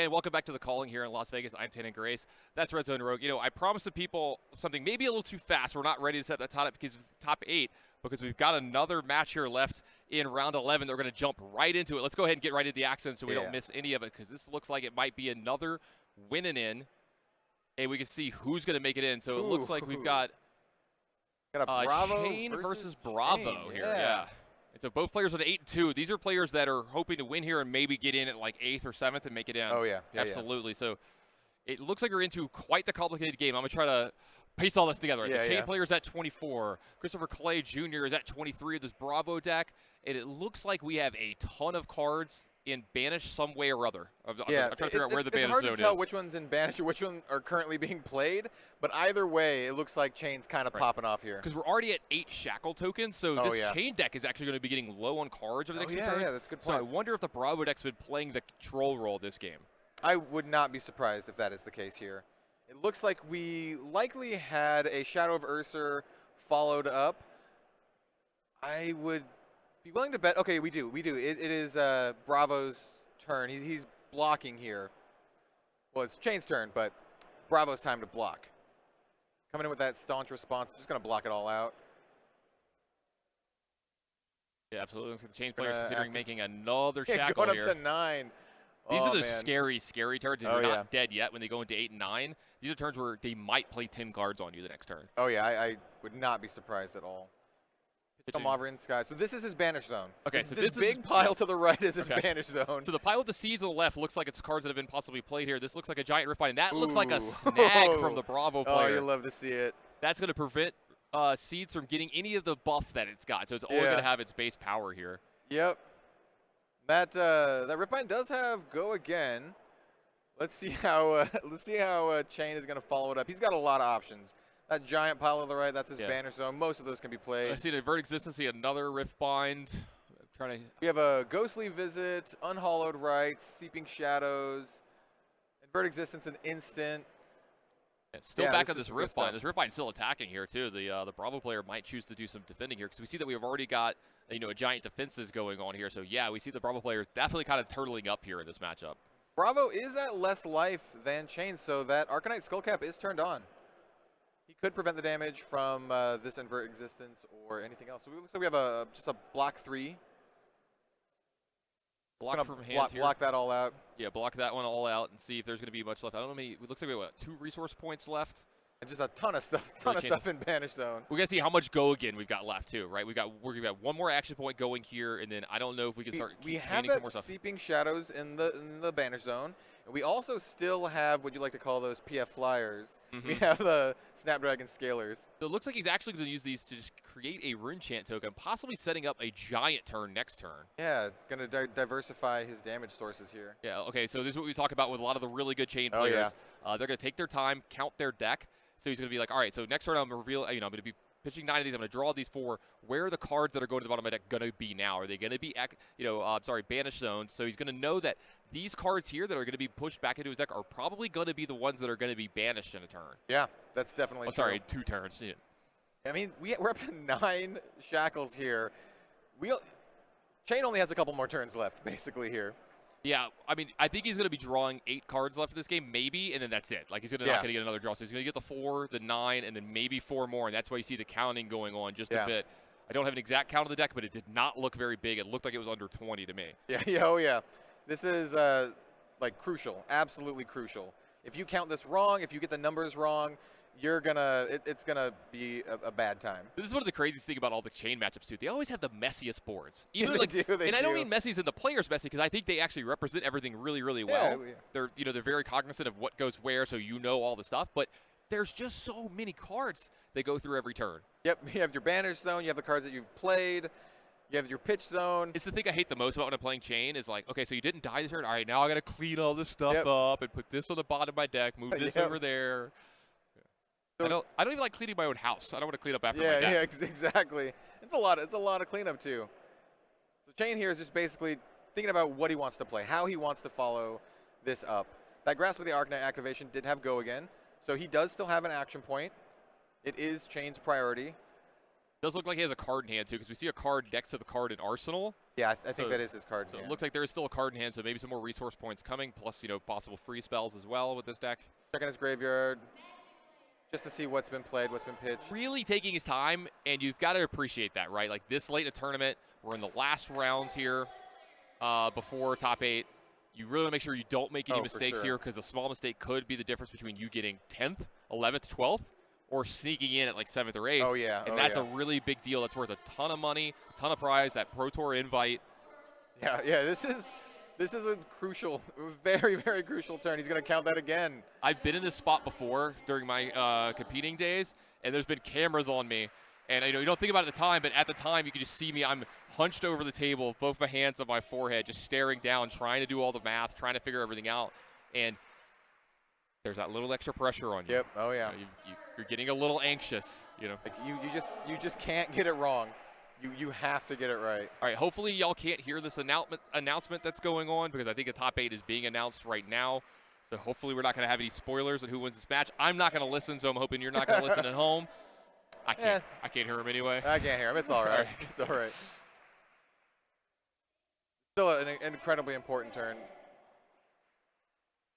Speaker 1: And welcome back to The Calling here in Las Vegas. I'm Chane and Grace. That's Red Zone Rogue. You know, I promised the people something maybe a little too fast. We're not ready to set that top 8 because we've got another match here left in round 11. They're going to jump right into it. Let's go ahead and get right into the action so we don't miss any of it, because this looks like it might be another winning in, and we can see who's going to make it in. So it looks like we've got
Speaker 2: a Bravo
Speaker 1: Chane versus Bravo here. Yeah. And so both players are at 8-2. These are players that are hoping to win here and maybe get in at like 8th or 7th and make it in.
Speaker 2: Oh, yeah.
Speaker 1: Absolutely. So it looks like you're into quite the complicated game. I'm going to try to piece all this together. The Chane player's at 24. Christopher Clay Jr. is at 23 of this Bravo deck. And it looks like we have a ton of cards in Banish some way or other. I'm trying to figure out where the Banish zone is.
Speaker 2: It's hard to tell which one's in Banish or which one are currently being played, but either way, it looks like Chane's kind of popping off here.
Speaker 1: Because we're already at 8 Shackle tokens, so this Chane deck is actually going to be getting low on cards over the next 2 turns.
Speaker 2: Yeah, that's a good point.
Speaker 1: So I wonder if the Bravo deck's been playing the control role this game.
Speaker 2: I would not be surprised if that is the case here. It looks like we likely had a Shadow of Ursa followed up. I would be willing to bet. Okay, we do. It is Bravo's turn. He's blocking here. Well, it's Chane's turn, but Bravo's time to block. Coming in with that staunch response, just going to block it all out.
Speaker 1: Yeah, absolutely. Looks like the Chane player's considering making another shackle
Speaker 2: going
Speaker 1: here.
Speaker 2: up to 9.
Speaker 1: These are the scary turns. You're not dead yet when they go into 8 and 9. These are turns where they might play 10 cards on you the next turn.
Speaker 2: Oh, yeah. I would not be surprised at all. Come over in Sky. So this is his Banish zone. Okay, so this big pile to the right is his Banish zone.
Speaker 1: So the pile with the seeds on the left looks like it's cards that have been possibly played here. This looks like a giant Riftbind, and that looks like a snag from the Bravo player.
Speaker 2: Oh, you love to see it.
Speaker 1: That's going to prevent seeds from getting any of the buff that it's got. So it's only going to have its base power here.
Speaker 2: Yep. That Riftbind does have Go Again. Let's see how Chane is going to follow it up. He's got a lot of options. That giant pile on the right, that's his Banish zone. Most of those can be played.
Speaker 1: I see an Avert Existence, see another Riftbind.
Speaker 2: We have a Ghostly Visit, Unhallowed Rites, Seeping Shadows, Avert Existence, an instant.
Speaker 1: Still back on this Riftbind. This Riftbind's still attacking here too. The Bravo player might choose to do some defending here because we see that we have already got a giant defenses going on here. So yeah, we see the Bravo player definitely kind of turtling up here in this matchup.
Speaker 2: Bravo is at less life than Chane, so that Arcanite Skullcap is turned on. He could prevent the damage from this Invert Existence or anything else. So it looks like we have just a block 3.
Speaker 1: Block from hand here.
Speaker 2: Block that all out.
Speaker 1: Yeah, block that one all out and see if there's going to be much left. I don't know how many. It looks like we have 2 resource points left.
Speaker 2: And just a ton of stuff in Banish zone.
Speaker 1: We got to see how much Go Again we've got left too, right? We've got one more action point going here, and then I don't know if we can start.
Speaker 2: We have that Seeping Shadows in the Banish zone. And we also still have what you like to call those PF Flyers. We have the Snapdragon Scalers.
Speaker 1: So it looks like he's actually going to use these to just create a Rune Chant token, possibly setting up a giant turn next turn.
Speaker 2: Yeah, going to diversify his damage sources here.
Speaker 1: Yeah, okay, so this is what we talk about with a lot of the really good Chane players. They're going to take their time, count their deck. So he's going to be like, all right, so next turn I'm going to reveal, I'm going to be pitching 9 of these. I'm going to draw these 4. Where are the cards that are going to the bottom of my deck going to be now? Are they going to be, Banish zones? So he's going to know that these cards here that are going to be pushed back into his deck are probably going to be the ones that are going to be banished in a turn.
Speaker 2: Yeah, that's definitely true.
Speaker 1: Sorry, 2 turns. Yeah.
Speaker 2: I mean, we're up to 9 shackles here. Chane only has a couple more turns left, basically, here.
Speaker 1: Yeah, I mean, I think he's going to be drawing 8 cards left in this game, maybe, and then that's it. Like, he's not going to get another draw. So he's going to get the 4, the 9, and then maybe 4 more, and that's why you see the counting going on just a bit. I don't have an exact count of the deck, but it did not look very big. It looked like it was under 20 to me.
Speaker 2: Yeah. This is, crucial, absolutely crucial. If you count this wrong, if you get the numbers wrong, it's gonna be a bad time.
Speaker 1: This is one of the craziest things about all the Chane matchups too. They always have the messiest boards.
Speaker 2: Even
Speaker 1: I don't mean messy's in the players messy because I think they actually represent everything really, really well. They're very cognizant of what goes where, so you know all the stuff. But there's just so many cards they go through every turn.
Speaker 2: Yep, you have your Banish zone, you have the cards that you've played. You have your pitch zone.
Speaker 1: It's the thing I hate the most about when I'm playing Chane is like, okay, so you didn't die this turn. All right, now I got to clean all this stuff up and put this on the bottom of my deck, move this over there. So I don't even like cleaning my own house. I don't want to clean up after my deck.
Speaker 2: Yeah, exactly. It's a lot of cleanup too. So Chane here is just basically thinking about what he wants to play, how he wants to follow this up. That Grasp of the Arcanite activation did have Go Again, so he does still have an action point. It is Chane's priority.
Speaker 1: Does look like he has a card in hand, too, because we see a card next to the card in Arsenal.
Speaker 2: Yeah, I think that is his card in
Speaker 1: hand.
Speaker 2: hand.
Speaker 1: It looks like there is still a card in hand, so maybe some more resource points coming, plus, you know, possible free spells as well with this deck.
Speaker 2: Checking his graveyard just to see what's been played, what's been pitched.
Speaker 1: Really taking his time, and you've got to appreciate that, right? Like, this late in a tournament, we're in the last round here before top 8. You really want to make sure you don't make any mistakes here, because a small mistake could be the difference between you getting 10th, 11th, 12th, or sneaking in at like 7th or 8th.
Speaker 2: Oh, yeah.
Speaker 1: And that's a really big deal. That's worth a ton of money, a ton of prize, that Pro Tour invite.
Speaker 2: Yeah, this is a crucial, very, very crucial turn. He's going to count that again.
Speaker 1: I've been in this spot before during my competing days, and there's been cameras on me. And you know, you don't think about it at the time, but at the time, you can just see me. I'm hunched over the table, both my hands on my forehead, just staring down, trying to do all the math, trying to figure everything out. And there's that little extra pressure on you.
Speaker 2: Yep. Oh yeah.
Speaker 1: You're getting a little anxious. You know.
Speaker 2: Like you just can't get it wrong. You have to get it right.
Speaker 1: All right. Hopefully, y'all can't hear this announcement that's going on, because I think the top 8 is being announced right now. So hopefully, we're not going to have any spoilers on who wins this match. I'm not going to listen, so I'm hoping you're not going to listen at home. I can't hear him anyway.
Speaker 2: I can't hear him. It's all right. It's all right. Still an incredibly important turn.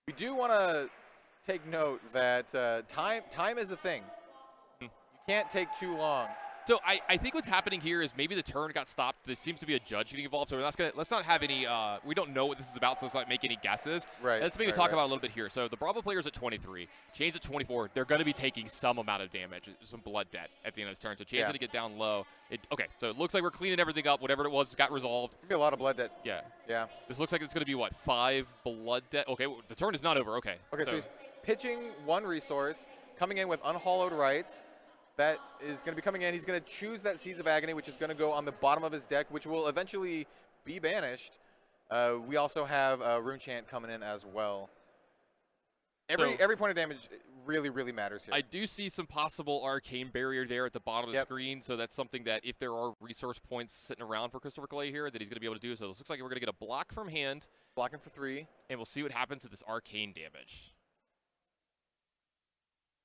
Speaker 2: We do want to take note that time is a thing. You can't take too long.
Speaker 1: So I think what's happening here is maybe the turn got stopped. There seems to be a judge getting involved. So let's not have any. We don't know what this is about, so let's not make any guesses.
Speaker 2: Right.
Speaker 1: Let's maybe talk about it a little bit here. So the Bravo players at 23, Chane's at 24. They're going to be taking some amount of damage, some blood debt at the end of this turn. So Chane's going to get down low. Okay, so it looks like we're cleaning everything up. Whatever it was got resolved.
Speaker 2: It's going to be a lot of blood debt.
Speaker 1: Yeah.
Speaker 2: Yeah.
Speaker 1: This looks like it's going to be, what, 5 blood debt? Okay, the turn is not over. Okay.
Speaker 2: Okay, so he's pitching 1 resource, coming in with Unhallowed Rites. That is going to be coming in. He's going to choose that Seeds of Agony, which is going to go on the bottom of his deck, which will eventually be banished. We also have Rune Chant coming in as well. Every point of damage really, really matters here.
Speaker 1: I do see some possible Arcane Barrier there at the bottom of the screen, so that's something that if there are resource points sitting around for Christopher Clay here, that he's going to be able to do. So this looks like we're going to get a block from hand.
Speaker 2: Blocking for 3.
Speaker 1: And we'll see what happens to this Arcane damage.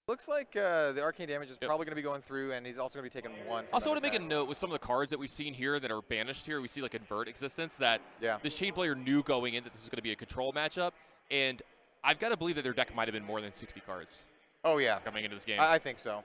Speaker 2: Looks like the arcane damage is probably going to be going through, and he's also going to be taking 1.
Speaker 1: Also want to make a note with some of the cards that we've seen here that are banished here. We see like Invert Existence, that this Chane player knew going in that this was going to be a control matchup, and I've got to believe that their deck might have been more than 60 cards.
Speaker 2: Oh yeah,
Speaker 1: coming into this game.
Speaker 2: I think so.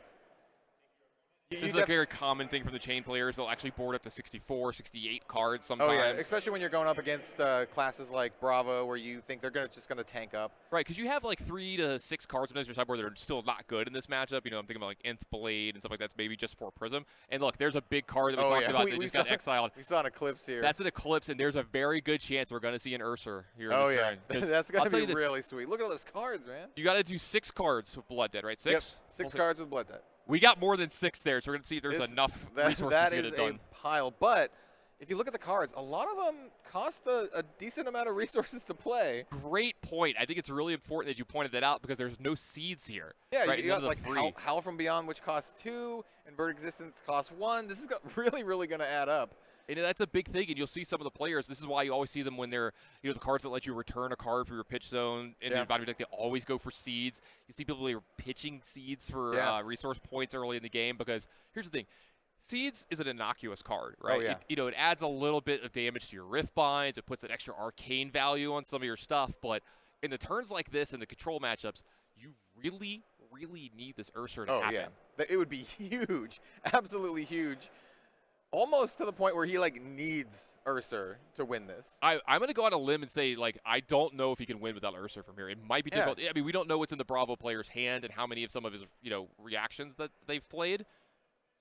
Speaker 1: This is a very common thing from the Chane players. They'll actually board up to 64, 68 cards sometimes.
Speaker 2: Oh yeah, especially when you're going up against classes like Bravo, where you think they're just going to tank up.
Speaker 1: Right, because you have like 3 to 6 cards sometimes in your sideboard that are still not good in this matchup. You know, I'm thinking about like Nth Blade and stuff like that, maybe just for Prism. And look, there's a big card that we talked about that just got exiled.
Speaker 2: We saw an Eclipse here.
Speaker 1: That's an Eclipse, and there's a very good chance we're going to see an Ursa here in this turn.
Speaker 2: That's going to be really sweet. Look at all those cards, man.
Speaker 1: You got to do 6 cards with Blood Debt, right? 6?
Speaker 2: Yep, 6 cards with Blood Debt.
Speaker 1: We got more than 6 there, so we're going to see if there's enough resources to get it done.
Speaker 2: That is a pile, but if you look at the cards, a lot of them cost a decent amount of resources to play.
Speaker 1: Great point. I think it's really important that you pointed that out, because there's no seeds here.
Speaker 2: Yeah,
Speaker 1: right?
Speaker 2: you got like Howl from Beyond, which costs 2, and Bird Existence costs 1. This is really, really going to add up.
Speaker 1: And that's a big thing, and you'll see some of the players. This is why you always see them when they're, you know, the cards that let you return a card for your pitch zone in your bottom deck. They always go for seeds. You see people who are pitching seeds for resource points early in the game, because here's the thing: seeds is an innocuous card, right?
Speaker 2: Oh, yeah.
Speaker 1: It adds a little bit of damage to your Rift Binds. It puts an extra arcane value on some of your stuff. But in the turns like this, in the control matchups, you really, really need this Ursa to happen.
Speaker 2: Yeah, it would be huge, absolutely huge. Almost to the point where he like needs Ursa to win this.
Speaker 1: I'm going to go on a limb and say, like, I don't know if he can win without Ursa from here. It might be difficult. I mean, we don't know what's in the Bravo player's hand and how many of some of his, reactions that they've played.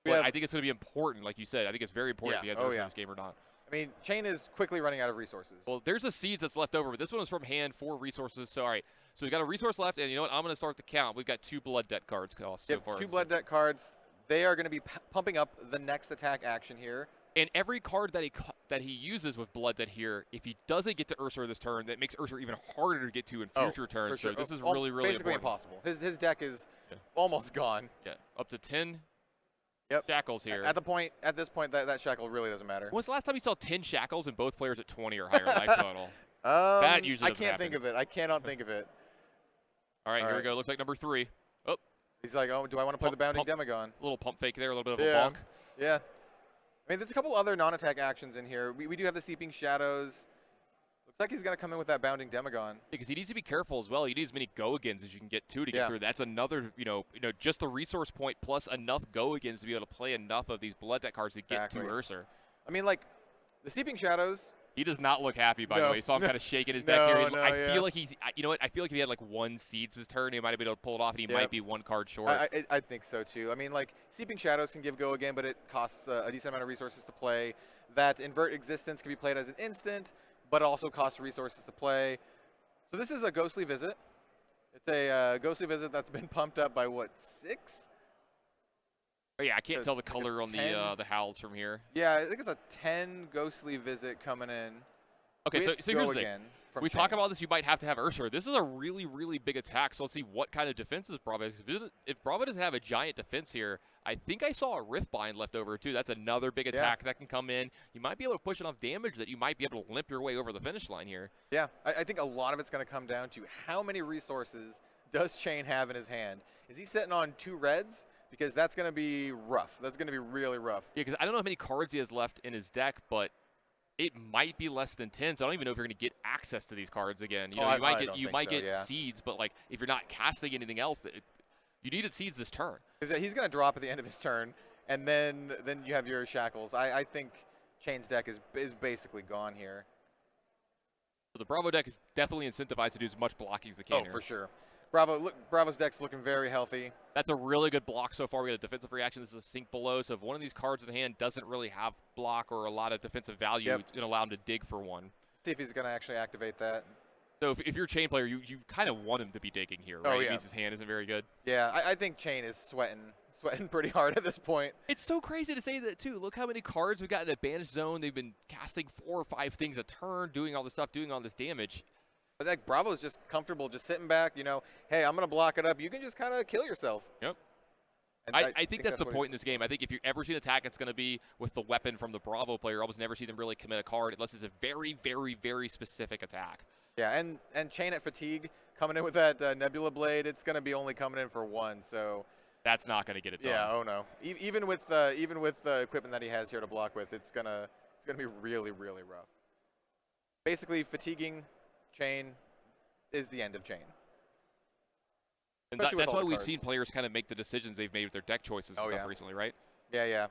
Speaker 1: But I think it's going to be important, like you said. I think it's very important if he has Ursa in this game or not.
Speaker 2: I mean, Chane is quickly running out of resources.
Speaker 1: Well, there's a seeds that's left over, but this one was from hand, 4 resources. So, all right. So we've got a resource left, and you know what? I'm going to start the count. We've got 2 blood debt cards so far.
Speaker 2: 2 blood debt cards. They are going to be pumping up the next attack action here.
Speaker 1: And every card that he uses with Blood Debt here, if he doesn't get to Ursa this turn, that makes Ursa even harder to get to in future turns.
Speaker 2: Sure.
Speaker 1: So this is really, really
Speaker 2: basically
Speaker 1: important.
Speaker 2: impossible. His deck is almost gone.
Speaker 1: Yeah, up to 10 shackles here.
Speaker 2: At this point, that shackle really doesn't matter.
Speaker 1: When's the last time you saw 10 shackles and both players at 20 or higher life total? That usually doesn't happen.
Speaker 2: Think of it. I cannot think of it.
Speaker 1: All right, here we go. Looks like number 3. Oh.
Speaker 2: He's like, oh, do I want to play the Bounding Demagon?
Speaker 1: A little pump fake there, a little bit of a bonk.
Speaker 2: Yeah. I mean, there's a couple other non-attack actions in here. We do have the Seeping Shadows. Looks like he's going to come in with that Bounding Demagon.
Speaker 1: Because he needs to be careful as well. He needs as many go-agains as you can get to get through. That's another, just the resource point plus enough go-agains to be able to play enough of these Blood Deck cards to get to Ursa.
Speaker 2: I mean, like, the Seeping Shadows.
Speaker 1: He does not look happy, by the way. So I'm kind of shaking his deck here. I feel like he's, you know what? I feel like if he had like 1 Seeds this turn, he might have been able to pull it off, and he might be 1 card short.
Speaker 2: I think so too. I mean, like, Seeping Shadows can give go again, but it costs a decent amount of resources to play. That Invert Existence can be played as an instant, but it also costs resources to play. So this is a Ghostly Visit. It's a Ghostly Visit that's been pumped up by what, 6?
Speaker 1: Oh, yeah, I can't tell the color on the howls from here.
Speaker 2: Yeah, I think it's a 10 Ghostly Visit coming in.
Speaker 1: Okay, so here's the thing. We talk about this, you might have to have Ursa. This is a really, really big attack, so let's see what kind of defenses Bravo has. If Bravo doesn't have a giant defense here, I think I saw a Riftbind left over too. That's another big attack that can come in. You might be able to push enough damage that you might be able to limp your way over the finish line here. Yeah,
Speaker 2: I think a lot of it's going to come down to how many resources does Chane have in his hand. Is he sitting on 2 reds? Because that's going to be rough. That's going to be really rough.
Speaker 1: Yeah, because I don't know how many cards he has left in his deck, but it might be less than 10, so I don't even know if you're going to get access to these cards again. You might get Seeds, but like if you're not casting anything else, you needed Seeds this turn.
Speaker 2: Because he's going to drop at the end of his turn, and then you have your Shackles. I think Chane's deck is basically gone here.
Speaker 1: So the Bravo deck is definitely incentivized to do as much blocking as they can.
Speaker 2: Oh, for sure. Bravo's deck's looking very healthy.
Speaker 1: That's a really good block so far. We got a defensive reaction. This is a sink below. So if one of these cards in the hand doesn't really have block or a lot of defensive value, it's going to allow him to dig for 1.
Speaker 2: See if he's going to actually activate that.
Speaker 1: So if you're a Chane player, you kind of want him to be digging here, right? It means his hand isn't very good.
Speaker 2: Yeah, I think Chane is sweating pretty hard at this point.
Speaker 1: It's so crazy to say that, too. Look how many cards we've got in the banished zone. They've been casting 4 or 5 things a turn, doing all this stuff, doing all this damage.
Speaker 2: But like Bravo's just comfortable, just sitting back, hey, I'm going to block it up. You can just kind of kill yourself.
Speaker 1: Yep. I think that's the point in this game. I think if you ever see an attack, it's going to be with the weapon from the Bravo player. I almost never see them really commit a card unless it's a very, very, very specific attack.
Speaker 2: Yeah, and Chane at Fatigue coming in with that Nebula Blade, it's going to be only coming in for 1, so
Speaker 1: that's not going to get it done.
Speaker 2: Yeah, oh no. Even with the equipment that he has here to block with, it's gonna be really, really rough. Basically, fatiguing Chane is the end of Chane.
Speaker 1: And that's why we've seen players kind of make the decisions they've made with their deck choices and stuff recently, right?
Speaker 2: Yeah.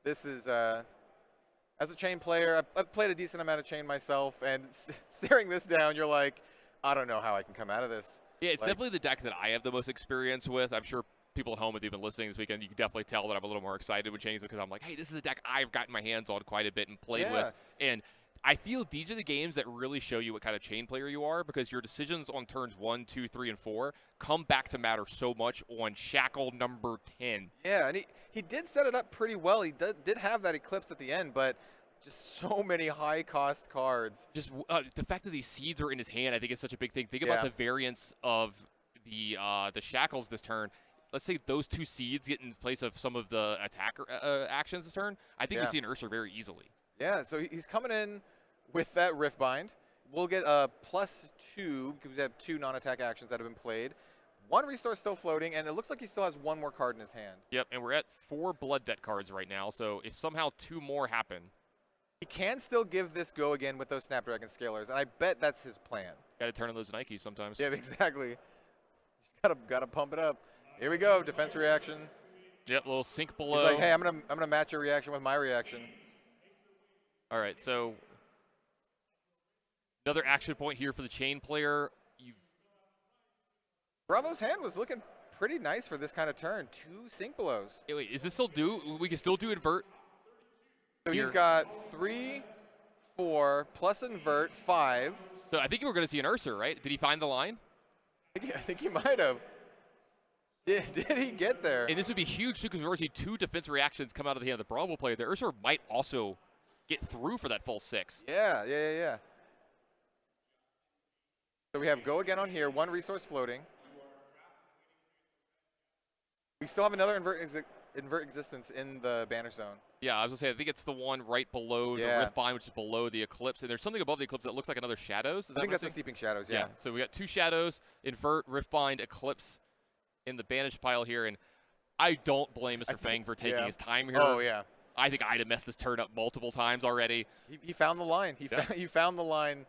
Speaker 2: This is, as a Chane player, I've played a decent amount of Chane myself, and staring this down, you're like, I don't know how I can come out of this.
Speaker 1: Yeah, it's definitely the deck that I have the most experience with. I'm sure people at home, if you've been listening this weekend, you can definitely tell that I'm a little more excited with Chane because I'm like, hey, this is a deck I've gotten my hands on quite a bit and played with. And I feel these are the games that really show you what kind of Chane player you are because your decisions on turns 1, 2, 3, and 4 come back to matter so much on Shackle number 10.
Speaker 2: Yeah, and he did set it up pretty well. He did have that Eclipse at the end, but just so many high-cost cards.
Speaker 1: Just the fact that these Seeds are in his hand, I think is such a big thing. Think about the variance of the Shackles this turn. Let's say those 2 Seeds get in place of some of the attacker actions this turn. I think we see an Ursa very easily.
Speaker 2: Yeah, so he's coming in with that Riftbind. We'll get a +2 because we have 2 non-attack actions that have been played. 1 resource still floating, and it looks like he still has 1 more card in his hand.
Speaker 1: Yep, and we're at 4 Blood Debt cards right now, so if somehow 2 more happen.
Speaker 2: He can still give this go again with those Snapdragon Scalers, and I bet that's his plan.
Speaker 1: Got to turn on those Nikes sometimes.
Speaker 2: Yeah, exactly. Just gotta pump it up. Here we go, defense reaction.
Speaker 1: Yep, little sink below.
Speaker 2: He's like, hey, I'm gonna match your reaction with my reaction.
Speaker 1: All right, so another action point here for the Chane player.
Speaker 2: Bravo's hand was looking pretty nice for this kind of turn. 2 sink belows.
Speaker 1: Hey, wait, is this still do? We can still do invert.
Speaker 2: So he's got 3, 4 plus invert 5.
Speaker 1: So I think you were going to see an Ursa, right? Did he find the line?
Speaker 2: I think he might have. Did he get there?
Speaker 1: And this would be huge too, because we've already seen 2 defense reactions come out of the hand of the Bravo player. The Ursa might also get through for that full 6.
Speaker 2: Yeah. So we have go again on here, 1 resource floating. We still have another invert existence in the banner zone.
Speaker 1: Yeah, I was going to say, I think it's the one right below the Riftbind, which is below the Eclipse. And there's something above the Eclipse that looks like another Shadows.
Speaker 2: I think that's the Seeping Shadows, yeah.
Speaker 1: So we got 2 Shadows, invert, Riftbind, Eclipse in the banished pile here. And I don't blame Mr. Feng for taking his time here.
Speaker 2: Oh, yeah.
Speaker 1: I think I'd have messed this turn up multiple times already.
Speaker 2: He found the line. He found the line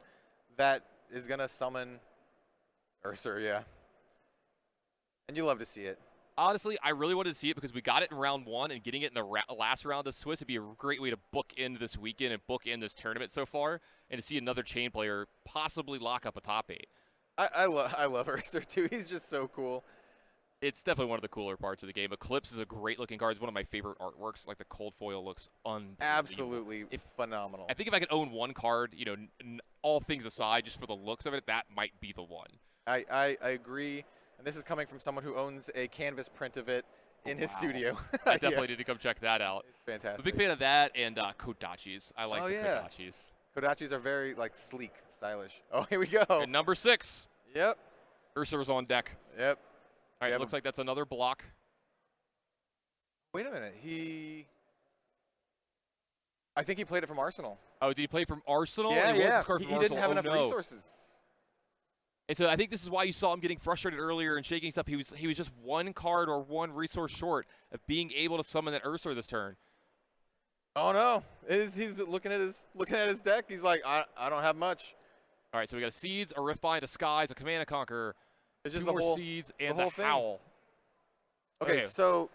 Speaker 2: that is going to summon Ursa, yeah. And you love to see it.
Speaker 1: Honestly, I really wanted to see it because we got it in round 1, and getting it in the last round of Swiss would be a great way to bookend this weekend and bookend this tournament so far, and to see another Chane player possibly lock up a top 8.
Speaker 2: I love Ursa, too. He's just so cool.
Speaker 1: It's definitely one of the cooler parts of the game. Eclipse is a great-looking card. It's one of my favorite artworks. Like, the cold foil looks unbelievable.
Speaker 2: Absolutely phenomenal.
Speaker 1: I think if I could own one card, you know, all things aside, just for the looks of it, that might be the one.
Speaker 2: I agree. And this is coming from someone who owns a canvas print of it in his studio.
Speaker 1: I definitely need to come check that out.
Speaker 2: It's fantastic.
Speaker 1: I'm a big fan of that and Kodachis. I like the Kodachis.
Speaker 2: Kodachis are very, like, sleek, stylish. Oh, here we go.
Speaker 1: And number 6.
Speaker 2: Yep.
Speaker 1: Ursa's on deck.
Speaker 2: Yep.
Speaker 1: All right, looks like that's another block.
Speaker 2: Wait a minute. I think he played it from Arsenal.
Speaker 1: Oh, did he play from Arsenal?
Speaker 2: Yeah,
Speaker 1: he
Speaker 2: didn't have enough resources.
Speaker 1: And so I think this is why you saw him getting frustrated earlier and shaking stuff. He was just one card or one resource short of being able to summon that Ursa this turn.
Speaker 2: Oh no! He's looking at his deck. He's like, I don't have much.
Speaker 1: All right, so we got a Seeds, a Riftbind, a Skies, a Command and Conquer,
Speaker 2: it's
Speaker 1: just
Speaker 2: 2 more
Speaker 1: Seeds, and the Howl.
Speaker 2: Okay, so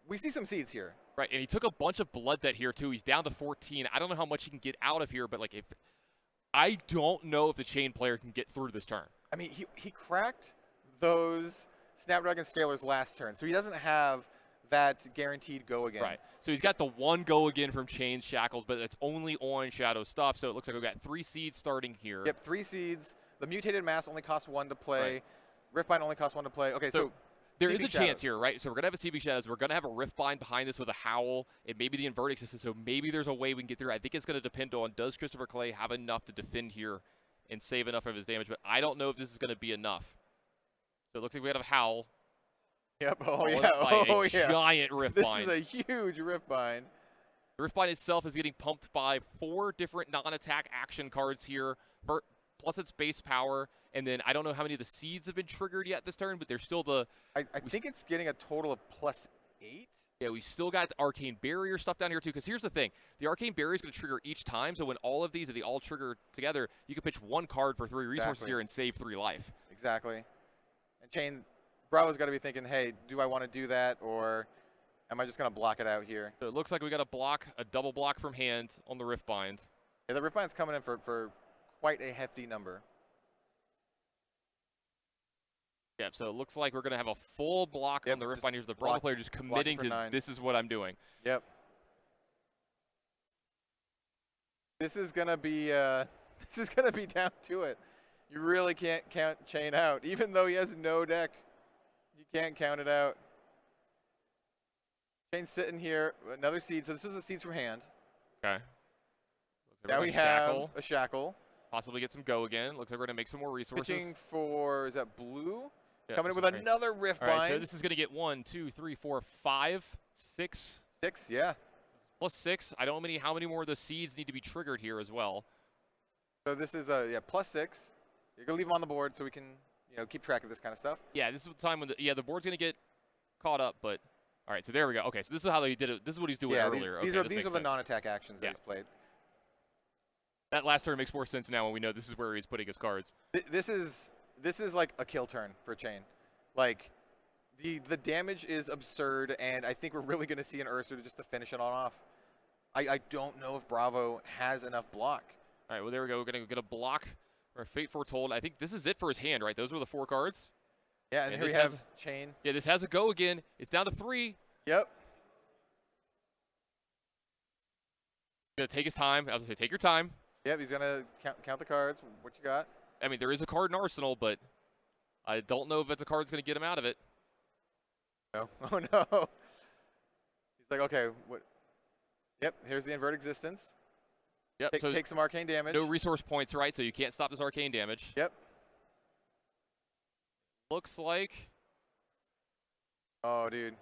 Speaker 2: we see some Seeds here.
Speaker 1: Right, and he took a bunch of Blood Debt here too. He's down to 14. I don't know how much he can get out of here, but like, I don't know if the Chane player can get through this turn.
Speaker 2: I mean, he cracked those Snapdragon Scalers last turn, so he doesn't have that guaranteed go again.
Speaker 1: Right. So he's got the one go again from Chane's Shackles, but it's only on Shadow stuff. So it looks like we've got 3 Seeds starting here.
Speaker 2: Yep, 3 Seeds. The Mutated Mass only costs 1 to play. Right. Riftbind only costs 1 to play. Okay, so
Speaker 1: there is a chance here, right? So we're going to have a CB Shadows. We're going to have a Riftbind behind this with a Howl. It may be the Inverted system, so maybe there's a way we can get through. I think it's going to depend on, does Christopher Clay have enough to defend here and save enough of his damage? But I don't know if this is going to be enough. So it looks like we have a Howl.
Speaker 2: Yep. Oh, yeah.
Speaker 1: Giant Riftbind.
Speaker 2: This is a huge Riftbind.
Speaker 1: The Riftbind itself is getting pumped by 4 different non-attack action cards here, plus its base power. And then I don't know how many of the Seeds have been triggered yet this turn, but there's still the...
Speaker 2: I think it's getting a total of +8.
Speaker 1: Yeah, we still got the Arcane Barrier stuff down here, too. Because here's the thing. The Arcane Barrier is going to trigger each time. So when all of these, they all trigger together, you can pitch 1 card for 3 resources here and save 3 life.
Speaker 2: Exactly. And Chane, Bravo's got to be thinking, hey, do I want to do that? Or am I just going to block it out here?
Speaker 1: So it looks like we got a double block from hand on the Riftbind.
Speaker 2: Yeah, the Riftbind's coming in for quite a hefty number.
Speaker 1: Yeah, so it looks like we're going to have a full block on the Riftbind. Here's the Bravo player just committing to this is what I'm doing.
Speaker 2: Yep. This is going to be down to it. You really can't count Chane out. Even though he has no deck, you can't count it out. Chane's sitting here, another Seed. So this is a Seeds from hand.
Speaker 1: Okay.
Speaker 2: Now we have a Shackle.
Speaker 1: Possibly get some go again. Looks like we're going to make some more resources.
Speaker 2: Pitching for, is that blue?
Speaker 1: Yeah,
Speaker 2: coming in with another Riftbind.
Speaker 1: All right, so this is going to get 1, 2, 3, 4, 5, 6.
Speaker 2: 6, yeah.
Speaker 1: Plus 6. I don't know how many more of the Seeds need to be triggered here as well.
Speaker 2: So this is +6. You're going to leave them on the board so we can, keep track of this kind of stuff.
Speaker 1: Yeah, this is the time when the board's going to get caught up, but all right, so there we go. Okay, so this is how he did it. This is what he's doing earlier.
Speaker 2: These are the non-attack actions that he's played.
Speaker 1: That last turn makes more sense now when we know this is where he's putting his cards.
Speaker 2: This is like a kill turn for Chane. Like, the damage is absurd, and I think we're really going to see an Ursa just to finish it on off. I don't know if Bravo has enough block.
Speaker 1: All right, well, there we go. We're going to get a block or Fate Foretold. I think this is it for his hand, right? Those were the 4 cards.
Speaker 2: Yeah, and here we have Chane.
Speaker 1: Yeah, this has a go again. It's down to 3.
Speaker 2: Yep.
Speaker 1: Going to take his time. I was going to say, take your time.
Speaker 2: Yep, he's going to count the cards. What you got?
Speaker 1: I mean, there is a card in Arsenal, but I don't know if it's a card that's going to get him out of it.
Speaker 2: No. Oh, no. He's like, okay, what? Yep, here's the Invert Existence.
Speaker 1: Yep. So
Speaker 2: take some arcane damage.
Speaker 1: No resource points, right? So you can't stop this arcane damage.
Speaker 2: Yep.
Speaker 1: Looks like.
Speaker 2: Oh, dude.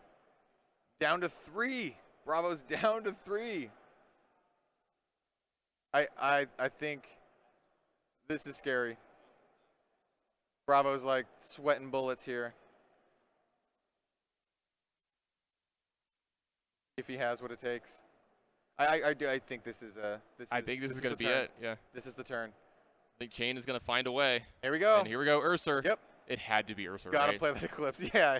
Speaker 2: Down to 3. Bravo's down to 3. I think this is scary. Bravo's like sweating bullets here. if he has what it takes. I think this is
Speaker 1: I think this is going to be it. Yeah.
Speaker 2: This is the turn.
Speaker 1: I think Chane is going to find a way.
Speaker 2: Here we go.
Speaker 1: And here we go, Ursa.
Speaker 2: Yep.
Speaker 1: It had to be Ursa,
Speaker 2: Gotta
Speaker 1: right?
Speaker 2: play the Eclipse. Yeah.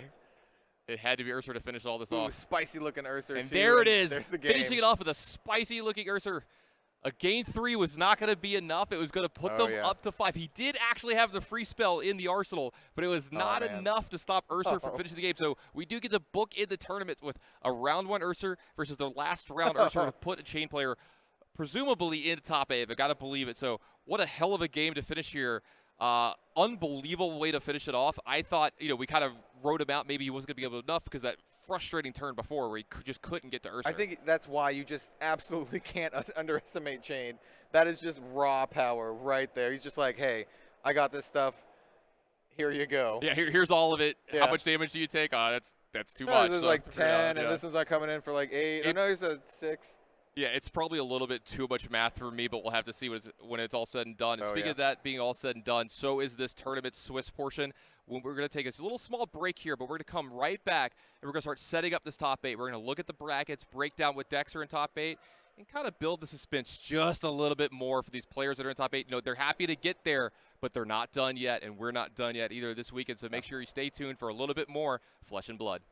Speaker 1: It had to be Ursa to finish all this
Speaker 2: Ooh,
Speaker 1: off.
Speaker 2: spicy looking Ursa.
Speaker 1: And
Speaker 2: too.
Speaker 1: there it is.
Speaker 2: There's the game.
Speaker 1: Finishing it off with a spicy looking Ursa. A game 3 was not going to be enough. It was going to put them up to 5. He did actually have the free spell in the arsenal, but it was not enough to stop Ursa from finishing the game. So we do get to book in the tournament with a round 1 Ursa versus the last round Ursa to put a Chane player presumably in top 8. I've got to believe it. So what a hell of a game to finish here. Unbelievable way to finish it off. I thought, we kind of wrote him out. Maybe he wasn't going to be able to enough because that frustrating turn before where he just couldn't get to Ursa.
Speaker 2: I think that's why you just absolutely can't underestimate Chane. That is just raw power right there. He's just like, hey, I got this stuff. Here you go.
Speaker 1: Yeah, here's all of it. Yeah. How much damage do you take? That's too much.
Speaker 2: This is like 10, and this one's like coming in for like 8. I know he's a 6.
Speaker 1: Yeah, it's probably a little bit too much math for me, but we'll have to see when it's all said and done. And speaking of that being all said and done, so is this tournament Swiss portion. When we're going to take a little small break here, but we're going to come right back, and we're going to start setting up this top 8. We're going to look at the brackets, break down what decks are in top 8, and kind of build the suspense just a little bit more for these players that are in top 8. They're happy to get there, but they're not done yet, and we're not done yet either this weekend. So make sure you stay tuned for a little bit more Flesh and Blood.